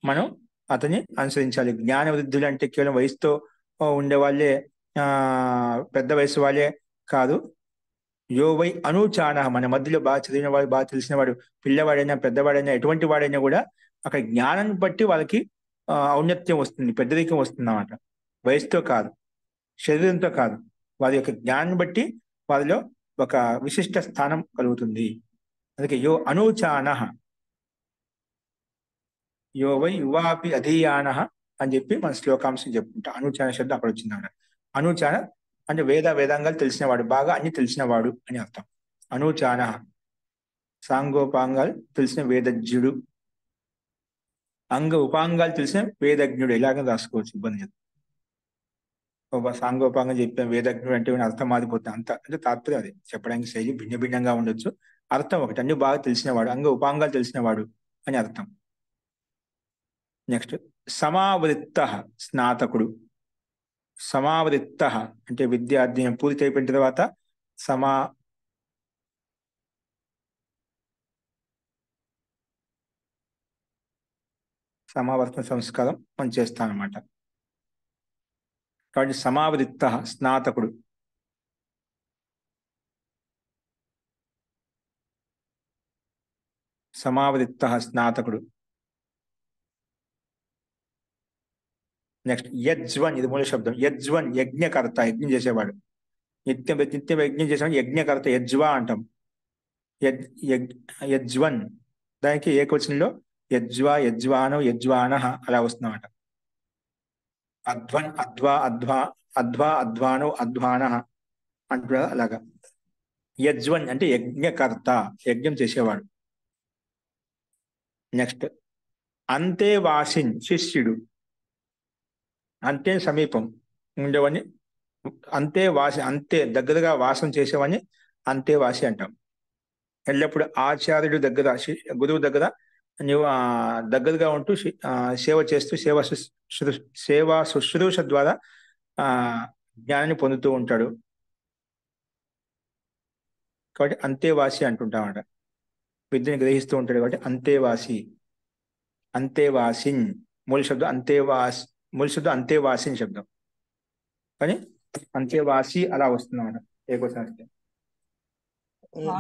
మనం అతన్ని అనుసరించాలి. జ్ఞాన వృద్ధులు అంటే కేవలం వయసుతో ఉండే వాళ్ళే, పెద్ద వయసు వాళ్ళే కాదు. యో వై అనూచాన మన మధ్యలో బాగా చదివిన వాడు, బాగా తెలిసిన వాడు, పిల్లవాడైనా పెద్దవాడైనా ఎటువంటి వాడైనా కూడా అక్కడ జ్ఞానాన్ని బట్టి వాళ్ళకి ఔన్నత్యం వస్తుంది, పెద్దరికం వస్తుంది అన్నమాట. వయసుతో కాదు, శరీరంతో కాదు, వారి యొక్క జ్ఞానాన్ని బట్టి వారిలో ఒక విశిష్ట స్థానం కలుగుతుంది. అందుకే యో అనూచాన, యో వై యువాపి అధీయాన అని చెప్పి మన శ్లోకాంశం చెప్పుకుంటా. అనూచాన శబ్దం అక్కడ వచ్చింది అన్నమాట. అనూచాన అంటే వేదాంగాలు తెలిసినవాడు, బాగా అన్ని తెలిసినవాడు అని అర్థం. అనూచాన సాంగోపాంగాలు తెలిసిన వేదజ్ఞుడు, అంగ ఉపాంగాలు తెలిసిన వేదజ్ఞుడు. ఎలాగని రాసుకోవచ్చు, ఇబ్బంది లేదు. సాంగోపాంగం చెప్పిన వేదజ్ఞుడు అంటే అర్థం మారిపోతుంది. అంత అంటే తాత్పర్యం అది చెప్పడానికి శైలి భిన్న భిన్నంగా ఉండొచ్చు, అర్థం ఒకటి. అన్ని బాగా తెలిసినవాడు, అంగ ఉపాంగాలు తెలిసినవాడు అని అర్థం. నెక్స్ట్ సమావృత్త స్నాతకుడు. సమావృత్త అంటే విద్యార్థి పూర్తి అయిపోయిన తర్వాత సమావర్తన సంస్కారం మనం చేస్తాం అన్నమాట. కాబట్టి సమావృత్త స్నాతకుడు. సమావృత్త స్నాతకుడు. నెక్స్ట్ యజ్వన్, ఇది మూల శబ్దం. యజ్వన్ యజ్ఞకర్త, యజ్ఞం చేసేవాడు. నిత్యం నిత్యం యజ్ఞం చేసేవాడు యజ్ఞకర్త, యజ్వా అంటాం. యజ్వన్, దానికి ఏకవచనంలో యజ్వా, యజ్వానో, యజ్వాన అలా వస్తుందన్నమాట. అధ్వన్, అధ్వా, అధ్వా, అధ్వా, అధ్వానో, అధ్వాన అంటున్నారు అలాగా. యజ్వన్ అంటే యజ్ఞకర్త, యజ్ఞం చేసేవాడు. నెక్స్ట్ అంతేవాసిన్, శిష్యుడు. అంతే సమీపం ఉండేవాడిని అంతేవాసి, అంతే దగ్గరగా వాసం చేసేవాడిని అంతేవాసి అంటాం. ఎల్లప్పుడు ఆచార్యుడు దగ్గర, గురువు దగ్గర నువ్వు దగ్గరగా ఉంటూ సేవ చేస్తూ సేవా శుశ్రూష ద్వారా జ్ఞానాన్ని పొందుతూ ఉంటాడు కాబట్టి అంతేవాసి అంటుంటామట. విద్యను గ్రహిస్తూ ఉంటాడు కాబట్టి అంతేవాసి. అంతేవాసిన్ మూల శబ్దం మూల శబ్దం అంతేవాసిన్ శబ్దం, కానీ అంతేవాసి అలా వస్తుందన్నమాట ఏకోసారి.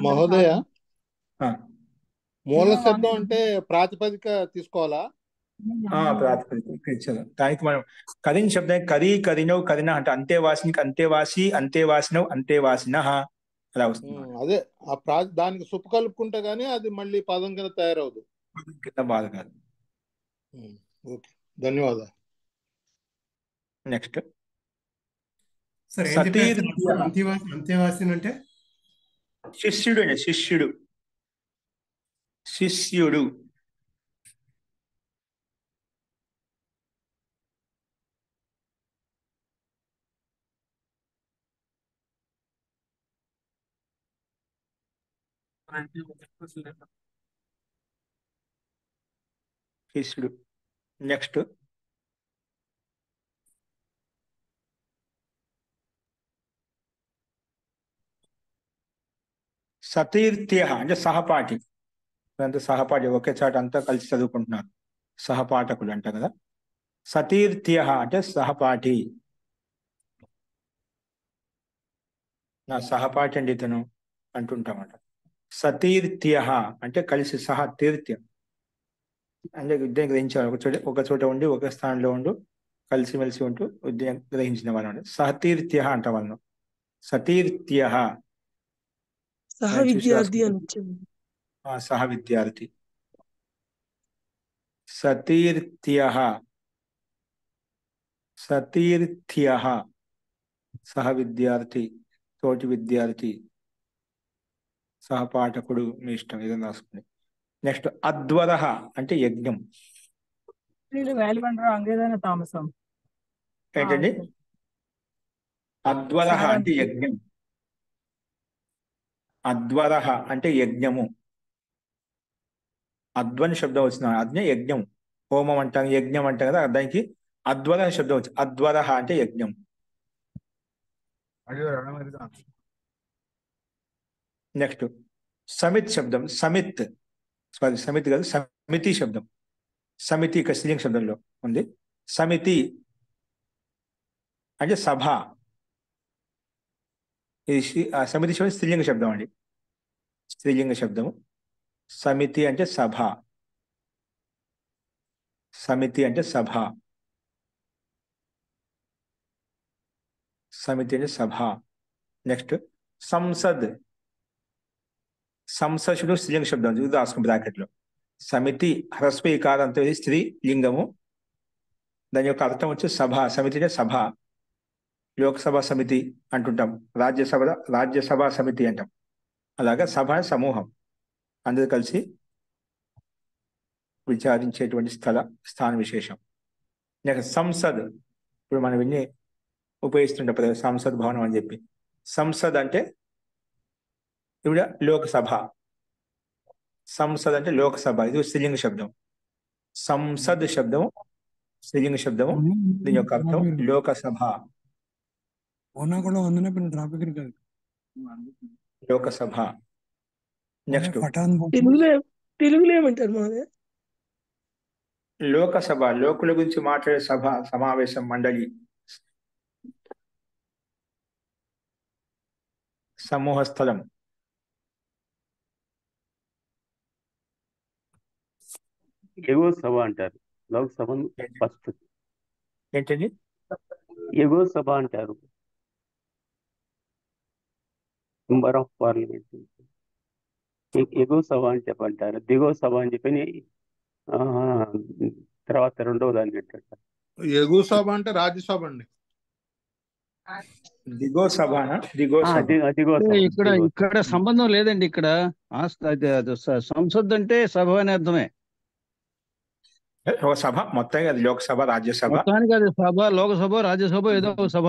మహోదయ, ఆ, మూల శబ్దం అంటే ప్రాతిపదిక తీసుకోవాలా? ప్రాతిపదిక ఇచ్చారు. దానికి మనం కరిన్ శబ్దానికి కరీ, కరినవ్, కరిన అంటే అంతేవాసినికి అంతేవాసి, అంతేవాసినవ్, అంతేవాసిన అలా వస్తుంది. అదే దానికి సుప్పు కలుపుకుంటే గానీ అది మళ్ళీ పదం కింద తయారవదు. కింద బాధ కాదు. ఓకే, ధన్యవాదాలు. నెక్స్ట్ సరే, సతీర్ అంతేవాసి అంటే శిష్యుడు అండి. శిష్యుడు, శిష్యుడు. శిష్యుడు. నెక్స్ట్ సతీర్థ్య అంటే సహపాఠి. అంతా సహపాఠి, ఒకే చాట అంతా కలిసి చదువుకుంటున్నారు, సహపాఠకులు అంట కదా. సతీర్థ్య అంటే సహపాఠి. నా సహపాఠి అండి ఇతను అంటుంటామట. సతీర్థ్య అంటే కలిసి, తీర్థ్యం అంటే విద్యను గ్రహించారు. ఒక చోట ఉండి ఒక స్థానంలో ఉండు కలిసిమెలిసి ఉంటూ విద్యను గ్రహించిన వాళ్ళు సహతీర్థ్య అంట వాళ్ళను. సతీర్థ్య సహ విద్యార్థి అని వచ్చింది. సహ విద్యార్థి. సతీర్థ్య, సతీర్థ్య సహ విద్యార్థి, తోటి విద్యార్థి, సహపాఠకుడు, మీ ఇష్టం ఏదైనా రాసుకుని. నెక్స్ట్ అద్వర అంటే యజ్ఞం. ఏంటండి? అద్వర అంటే యజ్ఞం. అద్వర అంటే యజ్ఞము. అద్వని శబ్దం వచ్చిన అజ్ఞ యజ్ఞం, హోమం అంటాం, యజ్ఞం అంటాం కదా, దానికి అద్వర శబ్దం వచ్చి అద్వర అంటే యజ్ఞం. నెక్స్ట్ సమిత్ శబ్దం. సమిత్ సమితి కాదు, సమితి శబ్దం. సమితి ఇక స్త్రీలింగ శబ్దంలో ఉంది. సమితి అంటే సభ. ఇది సమితి శబ్దం స్త్రీలింగ శబ్దం అండి, స్త్రీలింగ శబ్దము. సమితి అంటే సభ, సమితి అంటే సభ, సమితి అంటే సభ. నెక్స్ట్ సంసద్. సంసదుడు స్త్రీలింగ శబ్దం, ఇది రాసుకుని బ్రాకెట్ లో. సమితి హ్రస్వ ఇకారంతో ఇది స్త్రీ లింగము. దాని యొక్క అర్థం వచ్చి సభ. సమితి అంటే సభ. లోక్సభ సమితి అంటుంటాం, రాజ్యసభ సమితి అంటాం. అలాగా సభ సమూహం, అందరూ కలిసి విచారించేటువంటి స్థాన విశేషం. నెక్స్ట్ సంసద్. ఇప్పుడు మనం ఇన్ని ఉపయోగిస్తుంటాం కదా, సంసద్ భవనం అని చెప్పి. సంసద్ అంటే ఇప్పుడు లోకసభ. సంసద్ అంటే లోకసభ, ఇది స్త్రీలింగ శబ్దం. సంసద్ శబ్దము స్త్రీలింగ శబ్దము, దీని యొక్క అర్థం లోకసభ, లోకసభ. నెక్స్ట్ తెలుగులో ఏమంటారు మాదే? లోకసభ, లోకుల గురించి మాట్లాడే సభ, సమావేశం, మండలి, సమూహ స్థలం. ఎగువ సభ అంటారు. లోక్సభను ఫస్ట్ ఏంటండి? ఎగువ సభ అంటారు. మెంబర్ ఆఫ్ పార్లమెంట్ ఎగువ సభ అని చెప్పంటారు. దిగువ సభ అని చెప్పి ఆ, తర్వాత రెండవ దానికి ఏంటంటారు. ఎగువ సభ అంటే రాజ్యసభ అండి. దిగో సభనా? దిగో సభ. దిగువ సభ. ఇక్కడ ఇక్కడ సంబంధం లేదండి. ఇక్కడ సంసద్ అంటే సభ అనే అర్థమే. ఒక సభ మొత్తం, అది లోక్సభ, రాజ్యసభ. మొత్తానికి అది సభ, లోకసభ, రాజ్యసభ, ఏదో ఒక సభ.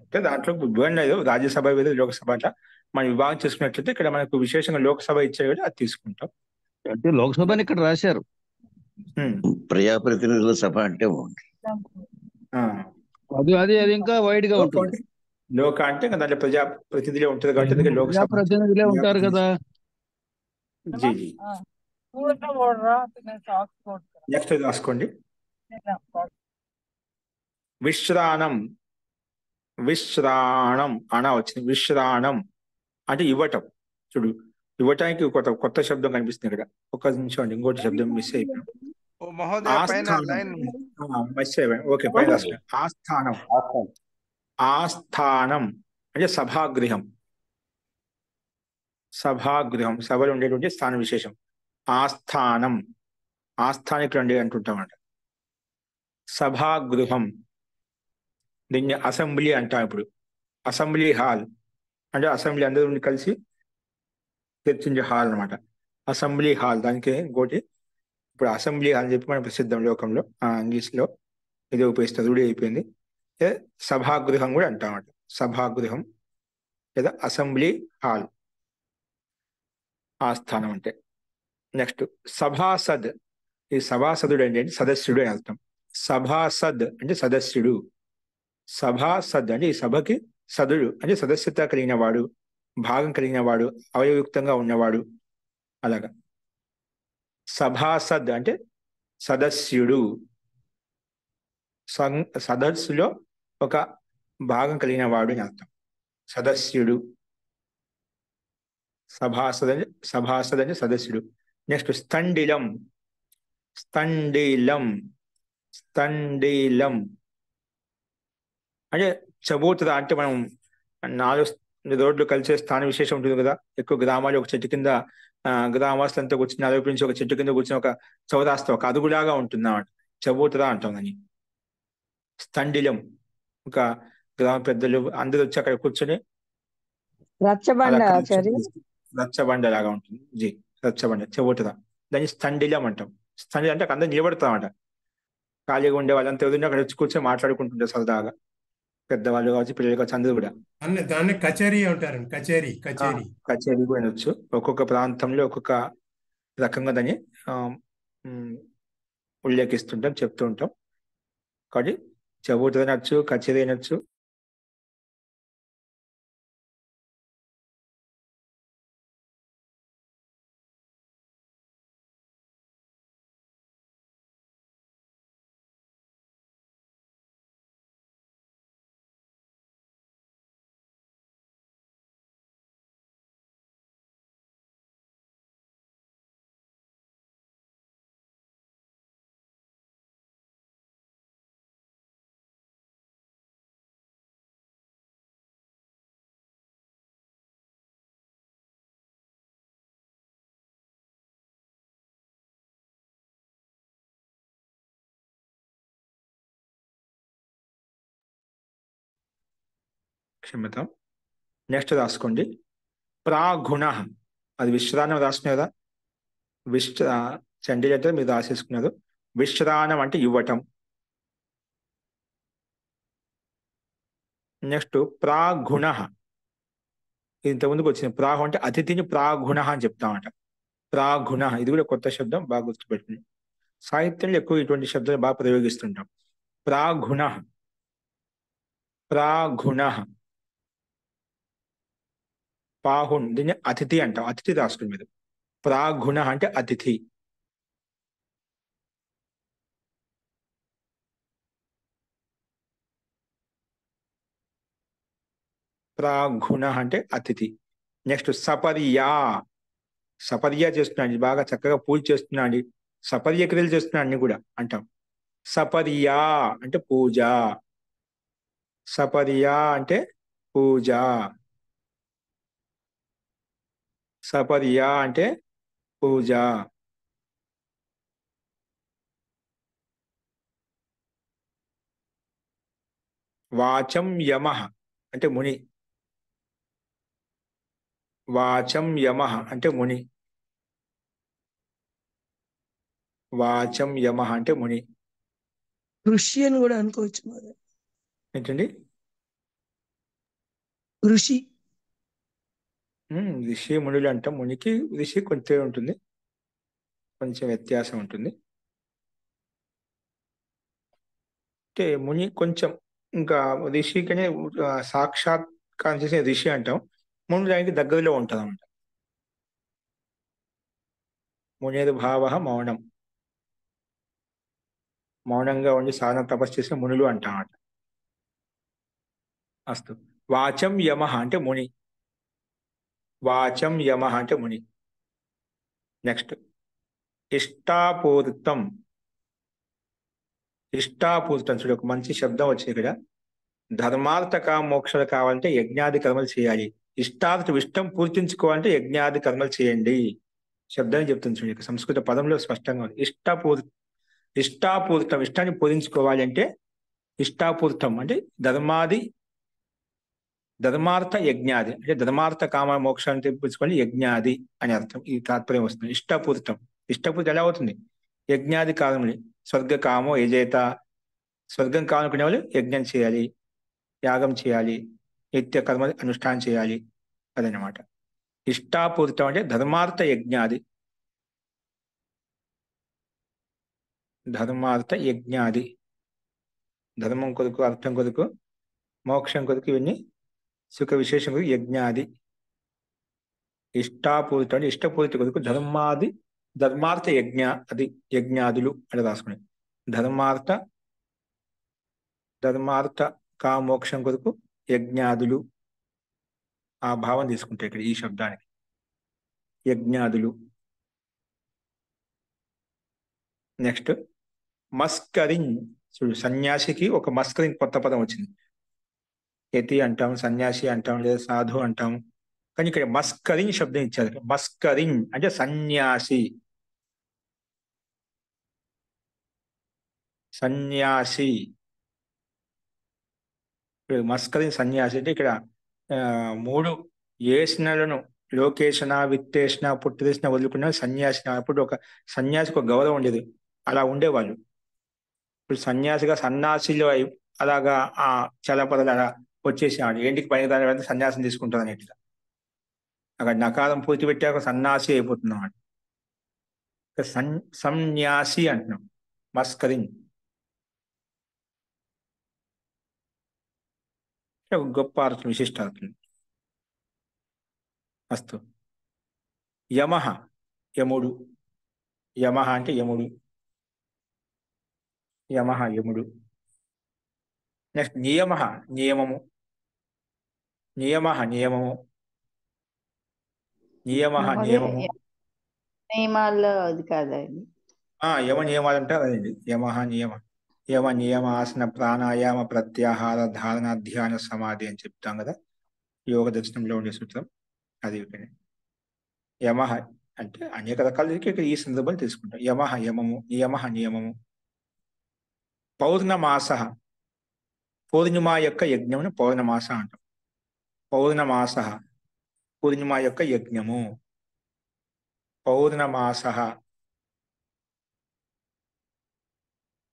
అంటే దాంట్లో విభజన లేదు, రాజ్యసభ వేరు, లోక్సభ అట్లా మనం విభాగం చేసుకున్నట్లయితే ఇక్కడ మనకు విశేషంగా లోక్సభ ఇచ్చేది కూడా అది తీసుకుంటాం. అంటే లోక్సభని ఇక్కడ రాశారు. ప్రజాప్రతినిధుల సభ అంటే ఆ, అది అది అది ఇంకా వైడ్ గా ఉంటుంది. లోక అంటే ఇంకా దాంట్లో ప్రజా ప్రతినిధులే ఉంటుంది కాబట్టి అందుకే లోక్సభ. ప్రతినిధులే ఉంటారు కదా. G G. నెక్స్ట్ రాసుకోండి. విశ్రాణం. విశ్రాణం అన వచ్చింది. విశ్రాణం అంటే ఇవ్వటం. చూడు, ఇవ్వటానికి కొత్త శబ్దం కనిపిస్తుంది ఇక్కడ. ఒక్క నిమిషం అండి, ఇంకోటి శబ్దం మిస్ అయిపోయాం. మిస్ అయిపోయాం. ఓకే, పైన రాసుకోండి. ఆస్థానం. ఆస్థానం అంటే సభాగృహం. సభాగృహం, సభలో ఉండేటువంటి స్థాన విశేషం. ఆస్థానం, ఆస్థానికులు అండి అంటుంటామంట. సభాగృహం, దీన్ని అసెంబ్లీ అంటాం. ఇప్పుడు అసెంబ్లీ హాల్ అంటే అసెంబ్లీ అందరూ కలిసి చర్చించే హాల్ అనమాట. Assembly hall. దానికి ఇంకోటి ఇప్పుడు అసెంబ్లీ హాల్ అని చెప్పి మన ప్రసిద్ధం లోకంలో ఇంగ్లీష్లో ఇది ఉపయోగిస్తుంది, రూఢి అయిపోయింది. సభాగృహం కూడా అంటామట. సభాగృహం లేదా అసెంబ్లీ హాల్ ఆస్థానం అంటే. నెక్స్ట్ సభాసద్. ఈ సభాసదుడు అంటే సదస్యుడు అని అర్థం. సభాసద్ అంటే సదస్యుడు. సభాసద్ అంటే ఈ సభకి సదుడు అంటే సదస్యత కలిగిన వాడు, భాగం కలిగిన వాడు, అవయవయుక్తంగా ఉన్నవాడు. అలాగా సభాసద్ అంటే సదస్యుడు, సదస్సులో ఒక భాగం కలిగిన వాడు అని అర్థం. సదస్యుడు. సభాసద్ అంటే సదస్యుడు. నెక్స్ట్ స్థండిలం. స్థండిలం. స్థండిలం అంటే చబూతరా. అంటే మనం 4 రోడ్లు కలిసే స్థాన విశేషం ఉంటుంది కదా. ఎక్కువ గ్రామాలు ఒక చెట్టు కింద గ్రామస్తులంతా కూర్చుని ఆలోపించి ఒక చెట్టు కింద కూర్చుని ఒక చౌరాస్తా, ఒక అదుగులాగా ఉంటుంది అన్నమాట. చబూతరా అంటాం దాన్ని. స్థండిలం ఒక గ్రామ పెద్దలు అందరూ వచ్చి అక్కడ కూర్చొని రచ్చబండ ఆచార్య. రచ్చబండ లాగా ఉంటుంది. జీ, రచ్చబండ, చబూతరా. దాన్ని స్థండిలం అంటాం. స్థండిలం అంటే అందరూ నిలబడతామట. ఖాళీగా ఉండే వాళ్ళంతా ఎవరైనా అక్కడ వచ్చి కూర్చొని మాట్లాడుకుంటుంటారు సరదాగా. పెద్దవాళ్ళు కావచ్చు, పిల్లలు కావచ్చు, అందరూ కూడా. దాన్ని కచేరీ అంటారండి. కచేరీ కచేరీ కచేరీ కూడా అనొచ్చు. ఒక్కొక్క ప్రాంతంలో ఒక్కొక్క రకంగా దాన్ని ఉల్లేఖిస్తుంటాం, చెప్తూ ఉంటాం. కాబట్టి చబూతరా అనొచ్చు, కచేరీ అనొచ్చు. క్షమ్యతాం. నెక్స్ట్ రాసుకోండి. ప్రాగుణ. అది విశ్రానం రాసుకునే కదా. చండీ అంటే మీరు రాసేసుకున్నారు. విశ్రానం అంటే ఇవ్వటం. నెక్స్ట్ ప్రాగుణ. ఇంతకుముందుకు వచ్చింది. ప్రాహు అంటే అతిథిని ప్రాగుణ అని చెప్తామట. ప్రాగుణ ఇది కూడా కొత్త శబ్దం, బాగా గుర్తుపెట్టుకుని. సాహిత్యంలో ఎక్కువ ఇటువంటి శబ్దాలు బాగా ప్రయోగిస్తుంటాం. ప్రాగుణ. ప్రాగుణ. పాహున్, దీన్ని అతిథి అంటాం. అతిథి రాసుకుని మీరు. ప్రాగుణ అంటే అతిథి. ప్రాగుణ అంటే అతిథి. నెక్స్ట్ సపర్యా. సపర్య చేస్తున్నాడు, బాగా చక్కగా పూజ చేస్తున్నాడు, సపర్య క్రియలు చేస్తున్నాడు అన్ని కూడా అంటాం. సపర్యా అంటే పూజ, సపర్యా అంటే పూజ, సపర్యా అంటే పూజ. వాచం యమః అంటే ముని, వాచం యమః అంటే ముని, వాచం యమః అంటే ముని. ఋషి అని కూడా అనుకోవచ్చు మాది. ఏంటండి? ఋషి. ఋషి మునులు అంటాం. మునికి ఋషి కొంచెం ఉంటుంది, కొంచెం వ్యత్యాసం ఉంటుంది. అంటే ముని కొంచెం, ఇంకా ఋషికనే సాక్షాత్కారం చేసే ఋషి అంటాం. ముని దానికి దగ్గరలో ఉంటుంది అన్నమాట. మునేరు భావ మౌనం, మౌనంగా ఉండి సాధన తపస్సు చేసిన మునులు అంటాం అన్నమాట. అస్తు. వాచం యమః అంటే ముని, వాచం యమః అంటే ముని. నెక్స్ట్ ఇష్టాపూరితం. ఇష్టాపూరితం చూడు, ఒక మంచి శబ్దం వచ్చింది ఇక్కడ. ధర్మార్థ కామ మోక్షాలు కావాలంటే యజ్ఞాది కర్మలు చేయాలి. ఇష్టం పూర్తించుకోవాలంటే యజ్ఞాది కర్మలు చేయండి శబ్దాన్ని చెప్తుంది చూడండి. సంస్కృత పదంలో స్పష్టంగా ఉంది. ఇష్టాపూరితం, ఇష్టాన్ని పూరించుకోవాలి అంటే ఇష్టాపూరితం అంటే ధర్మార్థ యజ్ఞాది అంటే ధర్మార్థ కామ మోక్షాన్ని తెప్పించుకొని యజ్ఞాది అని అర్థం. ఈ తాత్పర్యం వస్తుంది. ఇష్టపూరితం, ఇష్టపూరితం ఎలా అవుతుంది? యజ్ఞాది కాలములు. స్వర్గ కామో యజేత, స్వర్గం కావాలనుకునే వాళ్ళు యజ్ఞం చేయాలి, యాగం చేయాలి, నిత్య కర్మ అనుష్ఠానం చేయాలి, అదనమాట. ఇష్టాపూరితం అంటే ధర్మార్థ యజ్ఞాది, ధర్మార్థ యజ్ఞాది, ధర్మం కొరకు, అర్థం కొరకు, మోక్షం కొరకు, ఇవన్నీ సుఖ విశేషం కొరకు యజ్ఞాది. ఇష్టాపూరితం అంటే ఇష్టపూరిత కొరకు ధర్మార్థ యజ్ఞాదులు అని రాసుకుని, ధర్మార్థ కామోక్షం కొరకు యజ్ఞాదులు, ఆ భావం తీసుకుంటే ఇక్కడ ఈ శబ్దానికి యజ్ఞాదులు. నెక్స్ట్ మస్కరిన్. చూడు, సన్యాసికి ఒక మస్కరిన్ కొత్త పదం వచ్చింది. యతి అంటాం, సన్యాసి అంటాం, లేదా సాధు అంటాం. కానీ ఇక్కడ మస్కరిన్ శబ్దం ఇచ్చారు. మస్కరిన్ అంటే సన్యాసి, సన్యాసి. మస్కరిన్ సన్యాసి అంటే ఇక్కడ 3 ఏషణలను లోకేషణ, విత్తేషణ, పుట్టిదేశన వదులుకున్న సన్యాసి. అప్పుడు ఒక సన్యాసికి ఒక గౌరవం ఉండేది, అలా ఉండేవాళ్ళు. ఇప్పుడు సన్యాసిగా సన్యాసిలో అలాగా ఆ చలపదలు అలా వచ్చేసాడు. ఏంటికి పైన సన్యాసం తీసుకుంటారు అనేట్టుగా అక్కడ నకారం పూర్తి పెట్టాక సన్యాసి అయిపోతున్నాం అండి. సన్యాసి అంటున్నాం. మస్కరిన్ గొప్ప అర్థం, విశిష్ట అర్థం. అస్తు. యమః యముడు, యమః అంటే యముడు, యమః యముడు. నెక్స్ట్ నియమః నియమము, నియమః నియమము, నియమః నియమము. నియమాల్లో అది కాదా ఇది? యమ నియమాలు అంటే అదండి. యమః నియమ, యమ నియమ ఆసన ప్రాణాయామ ప్రత్యాహార ధారణ ధ్యాన సమాధి అని చెప్తాం కదా యోగ దర్శనంలో ఉండే సూత్రం అది. యమః అంటే అనేక రకాల ఇక్కడ ఈ సందర్భాలు తెలుసుకుంటాం. యమః యమము, నియమః నియమము. పౌర్ణమాస, పూర్ణిమ యొక్క యజ్ఞమును పౌర్ణమాస అంటాం. పౌర్ణమాస, పూర్ణిమ యొక్క యజ్ఞము. పౌర్ణమాస,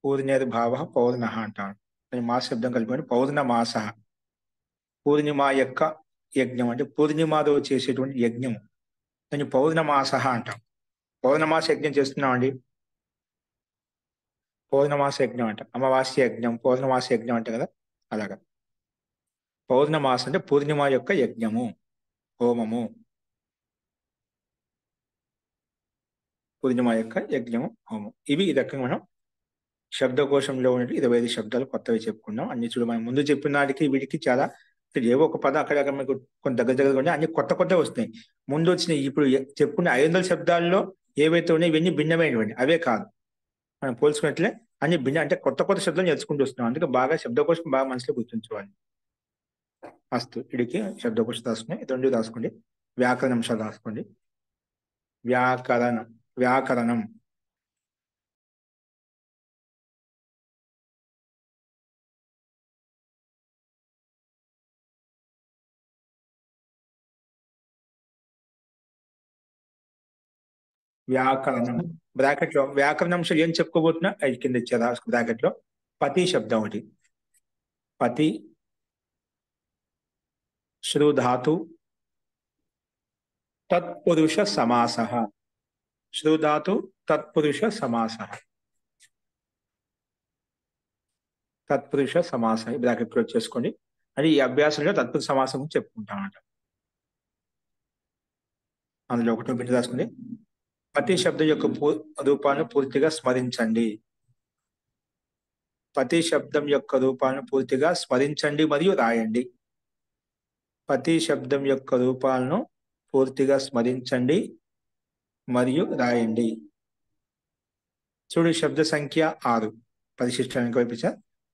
పూర్ణేర్భావ పౌర్ణ అంటాం. మాస శబ్దం కలిపి పౌర్ణమాస, పూర్ణిమ యొక్క యజ్ఞం అంటే పూర్ణిమలో చేసేటువంటి యజ్ఞము, దాన్ని పౌర్ణమాస అంటాం. పౌర్ణమాస యజ్ఞం చేస్తున్నామండి, పౌర్ణమాస యజ్ఞం అంట. అమావాస్య యజ్ఞం, పౌర్ణమాస యజ్ఞం అంట కదా, అలాగా. పౌర్ణమాస అంటే పూర్ణిమ యొక్క యజ్ఞము, హోమము. పూర్ణిమ యొక్క యజ్ఞము, హోమం. ఇవి ఈ రకంగా మనం శబ్దకోశంలో ఉన్నట్టు 25 శబ్దాలు కొత్తవి చెప్పుకున్నాం. అన్ని చూడు, మనం ముందు చెప్పిన నాటికి వీటికి చాలా ఏవో ఒక పదం అక్కడ మీకు కొంత దగ్గర ఉన్నాయి, అన్ని కొత్త కొత్త వస్తున్నాయి. ముందు వచ్చినాయి ఇప్పుడు చెప్పుకున్న 500 శబ్దాల్లో ఏవైతే ఉన్నాయో ఇవన్నీ భిన్నమైనవండి, అవే కాదు. మనం పోల్చుకున్నట్లే అన్ని భిన్న, అంటే కొత్త కొత్త శబ్దాలు నేర్చుకుంటూ వస్తున్నాం. అందుకే బాగా శబ్దకోశం బాగా మనసులో గుర్తుంచుకోవాలి. అస్తు ఇడికి శబ్దకోశం రాసుకుని 2 రాసుకోండి. వ్యాకరణంశాలు రాసుకోండి. వ్యాకరణం వ్యాకరణం బ్రాకెట్ లో వ్యాకరణంశాలు ఏం చెప్పుకోబోతున్నా అది కింద ఇచ్చారు బ్రాకెట్ లో. పతి శబ్దం ఒకటి, పతి శ్రుధాతు తత్పురుష సమాస, శ్రుధాతు తత్పురుష సమాస, తత్పురుష సమాస బ్రాకెట్ లో చేసుకోండి. అది ఈ అభ్యాసంలో తత్పురుష సమాసం గురించి చెప్పుకుంటామంట. అందులో ఒకటో బిడ్డ రాసుకుంది. పతి శబ్దం యొక్క రూపాలను పూర్తిగా స్మరించండి. పతి శబ్దం యొక్క రూపాలను పూర్తిగా స్మరించండి మరియు రాయండి. పతి శబ్దం యొక్క రూపాలను పూర్తిగా స్మరించండి మరియు రాయండి. చూడు, శబ్ద సంఖ్య 6 పరిశిష్టానికి పంపించా.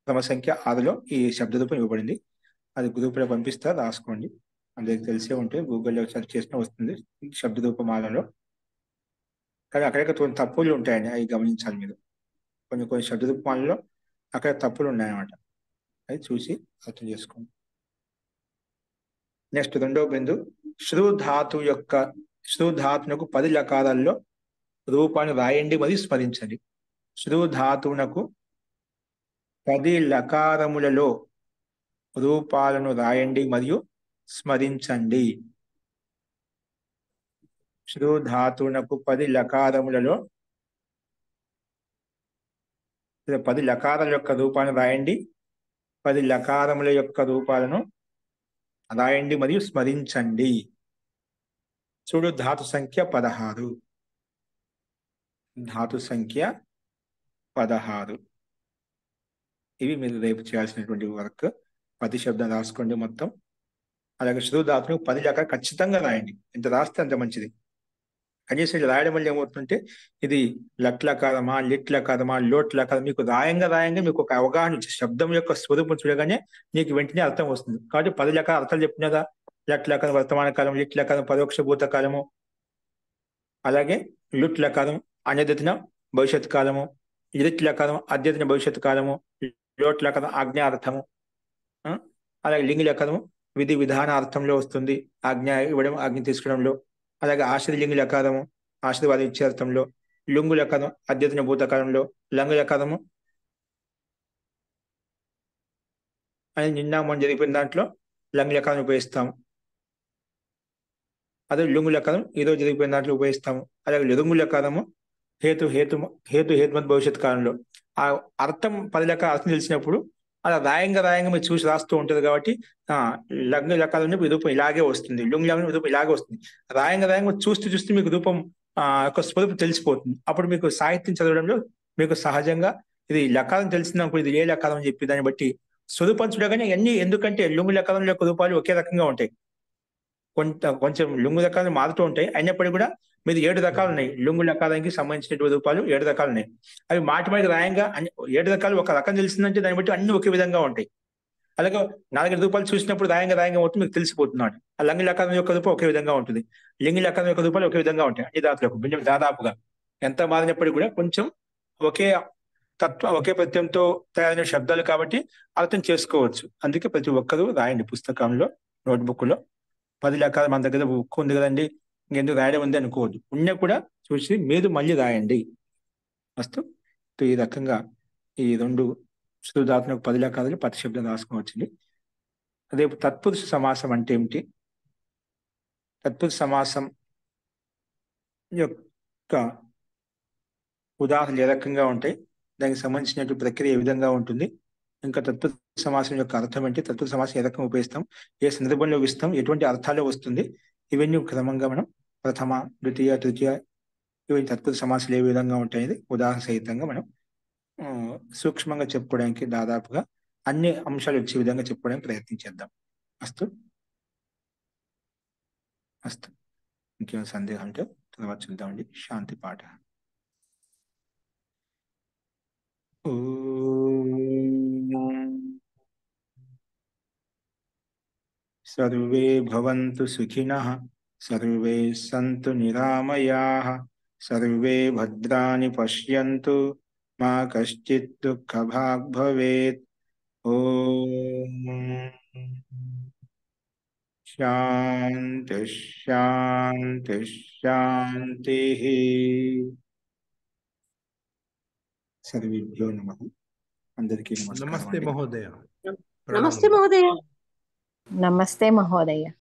క్రమ సంఖ్య 6లో ఈ శబ్ద రూపం ఇవ్వబడింది. అది గ్రూపులో పంపిస్తా, రాసుకోండి. అందరికి తెలిసే ఉంటే గూగుల్లో సెర్చ్ చేసినా వస్తుంది శబ్ద రూపమాలలో. కానీ అక్కడక్కడ కొన్ని తప్పులు ఉంటాయండి, అవి గమనించాలి మీరు. కొన్ని శబ్ద రూపమాలలో అక్కడ తప్పులు ఉన్నాయన్నమాట, అది చూసి అర్థం చేసుకోండి. నెక్స్ట్ రెండవ బిందు, శ్రుధాతునకు 10 లకారాల్లో రూపాన్ని రాయండి మరియు స్మరించండి. శ్రుధాతునకు 10 లకారములలో రూపాలను రాయండి మరియు స్మరించండి. శ్రుధాతునకు 10 లకారములలో 10 లకారాల యొక్క రూపాలను రాయండి, 10 లకారముల యొక్క రూపాలను రాయండి మరియు స్మరించండి. చూడు, ధాతు సంఖ్య 16. ధాతు సంఖ్య 16. ఇవి మీరు రేపు చేయాల్సినటువంటి వర్క్. 10 శబ్దం రాసుకోండి మొత్తం. అలాగే శ్రుధాతును 10 లకారాలు ఖచ్చితంగా రాయండి. ఎంత రాస్తే అంత మంచిది. కనీసం ఇది రాయడం వల్ల ఏమవుతుందంటే ఇది లట్లకారమా, లిట్లకారమా, లోట్లకారం మీకు రాయంగా మీకు ఒక అవగాహన వచ్చి శబ్దం యొక్క స్వరూపం చూడగానే నీకు వెంటనే అర్థం వస్తుంది. కాబట్టి 10 లకాల అర్థాలు చెప్పినదా, లట్లకారం వర్తమాన కాలం, లిట్లకారం పరోక్ష భూత కాలము, అలాగే లుట్లకారం అన్యదిన భవిష్యత్ కాలము, లిట్లకారం అద్యతన భవిష్యత్ కాలము, లోట్లకారం ఆజ్ఞార్థము, అలాగే లింగిలకారం విధి విధాన అర్థంలో వస్తుంది, ఆజ్ఞ ఇవ్వడం ఆజ్ఞ తీసుకోవడంలో. అలాగే ఆశ్రయలింగి లకారము ఆశీర్వాదం ఇచ్చే అర్థంలో, లుంగు లకారం అద్యతన భూతకాలంలో, లంగు లకారము అని నిన్న మనం జరిగిపోయిన దాంట్లో లంగు లకారం ఉపయోగిస్తాము. అదే లుంగు లకారం ఈరోజు జరిగిపోయిన దాంట్లో ఉపయోగిస్తాము. అలాగే లుంగు లకారము హేతుమత్ భవిష్యత్ కాలంలో. ఆ అర్థం 10 లకాల అర్థం తెలిసినప్పుడు అలా రాయంగా మీరు చూసి రాస్తూ ఉంటుంది. కాబట్టి లగ్న లకాలం రూపం ఇలాగే వస్తుంది, లుంగ్ రూపం ఇలాగే వస్తుంది. రాయంగా చూస్తూ మీకు రూపం యొక్క స్వరూపం తెలిసిపోతుంది. అప్పుడు మీకు సాహిత్యం చదవడంలో మీకు సహజంగా ఇది లకారం తెలిసినప్పుడు ఇది ఏ లకారం అని చెప్పి దాన్ని బట్టి స్వరూపం చూడగానే అన్ని, ఎందుకంటే లుంగు లకారం యొక్క రూపాలు ఒకే రకంగా ఉంటాయి. కొంచెం లుంగు రకాలు మారుతూ ఉంటాయి. అయినప్పటికీ కూడా మీరు 7 రకాలు ఉన్నాయి. లుంగు లకారానికి సంబంధించినటువంటి రూపాలు 7 రకాలు ఉన్నాయి. అవి మాటి రాయంగా 7 రకాలు ఒక రకం తెలిసిందంటే దాన్ని బట్టి అన్ని ఒకే విధంగా ఉంటాయి. అలాగే 4 రూపాయలు చూసినప్పుడు రాయంగా ఉంటుంది, మీకు తెలిసిపోతున్నాడు. ఆ లంగి లకారం యొక్క రూపం ఒకే విధంగా ఉంటుంది, లింగి లకారం యొక్క రూపాలు ఒకే విధంగా ఉంటాయి. అన్ని దాంట్లో దాదాపుగా ఎంత మారినప్పటికీ కూడా కొంచెం ఒకే తత్వం ఒకే ప్రత్యయంతో తయారైన శబ్దాలు కాబట్టి అర్థం చేసుకోవచ్చు. అందుకే ప్రతి ఒక్కరూ రాయండి పుస్తకంలో, నోట్బుక్ లో. 10 లకారం మన దగ్గర బుక్ ఉంది కదండి, ఇంకెందుకు రాయడం ఉంది అనుకోవద్దు. ఉన్న కూడా చూసి మీరు మళ్ళీ రాయండి. మస్తు ఈ రకంగా ఈ 2 శ్రుధాతునకు 10 లకారాలు 10 శబ్దం రాసుకోవచ్చండి. రేపు తత్పురుష సమాసం అంటే ఏమిటి, తత్పురుష సమాసం యొక్క ఉదాహరణలు ఏ రకంగా ఉంటాయి, దానికి సంబంధించినటువంటి ప్రక్రియ ఏ విధంగా ఉంటుంది, ఇంకా తత్పురుష సమాసం యొక్క అర్థం ఏంటి, తత్పురుష సమాసం ఏ రకంగా ఉపయోగిస్తాం, ఏ సందర్భంలో ఇస్తాం, ఎటువంటి అర్థాలు వస్తుంది, ఇవన్నీ క్రమంగా మనం ప్రథమ, ద్వితీయ, తృతీయ ఇవన్నీ తత్పురుష సమాసాలు ఏ విధంగా ఉంటాయని ఉదాహరణ సహితంగా మనం సూక్ష్మంగా చెప్పుకోవడానికి దాదాపుగా అన్ని అంశాలు వచ్చే విధంగా చెప్పుకోవడానికి ప్రయత్నించేద్దాం. అస్తు అస్తు. ఇంకేం సందేహం అంటే తర్వాత చూద్దామండి. శాంతి పాఠ. సర్వే భవంతు సుఖినః, సర్వే సంతు నిరామయాః, సర్వే భద్రాణి పశ్యంతు, మా కశ్చిత్ దుఃఖభాగ్ భవేత్. ఓం శాంతి శాంతి శాంతి. సర్వేభ్యో నమః. అందరికీ నమస్కారం నమస్తే అండి. మహోదయ. నమస్తే మహోదయ. నమస్తే మహోదయ.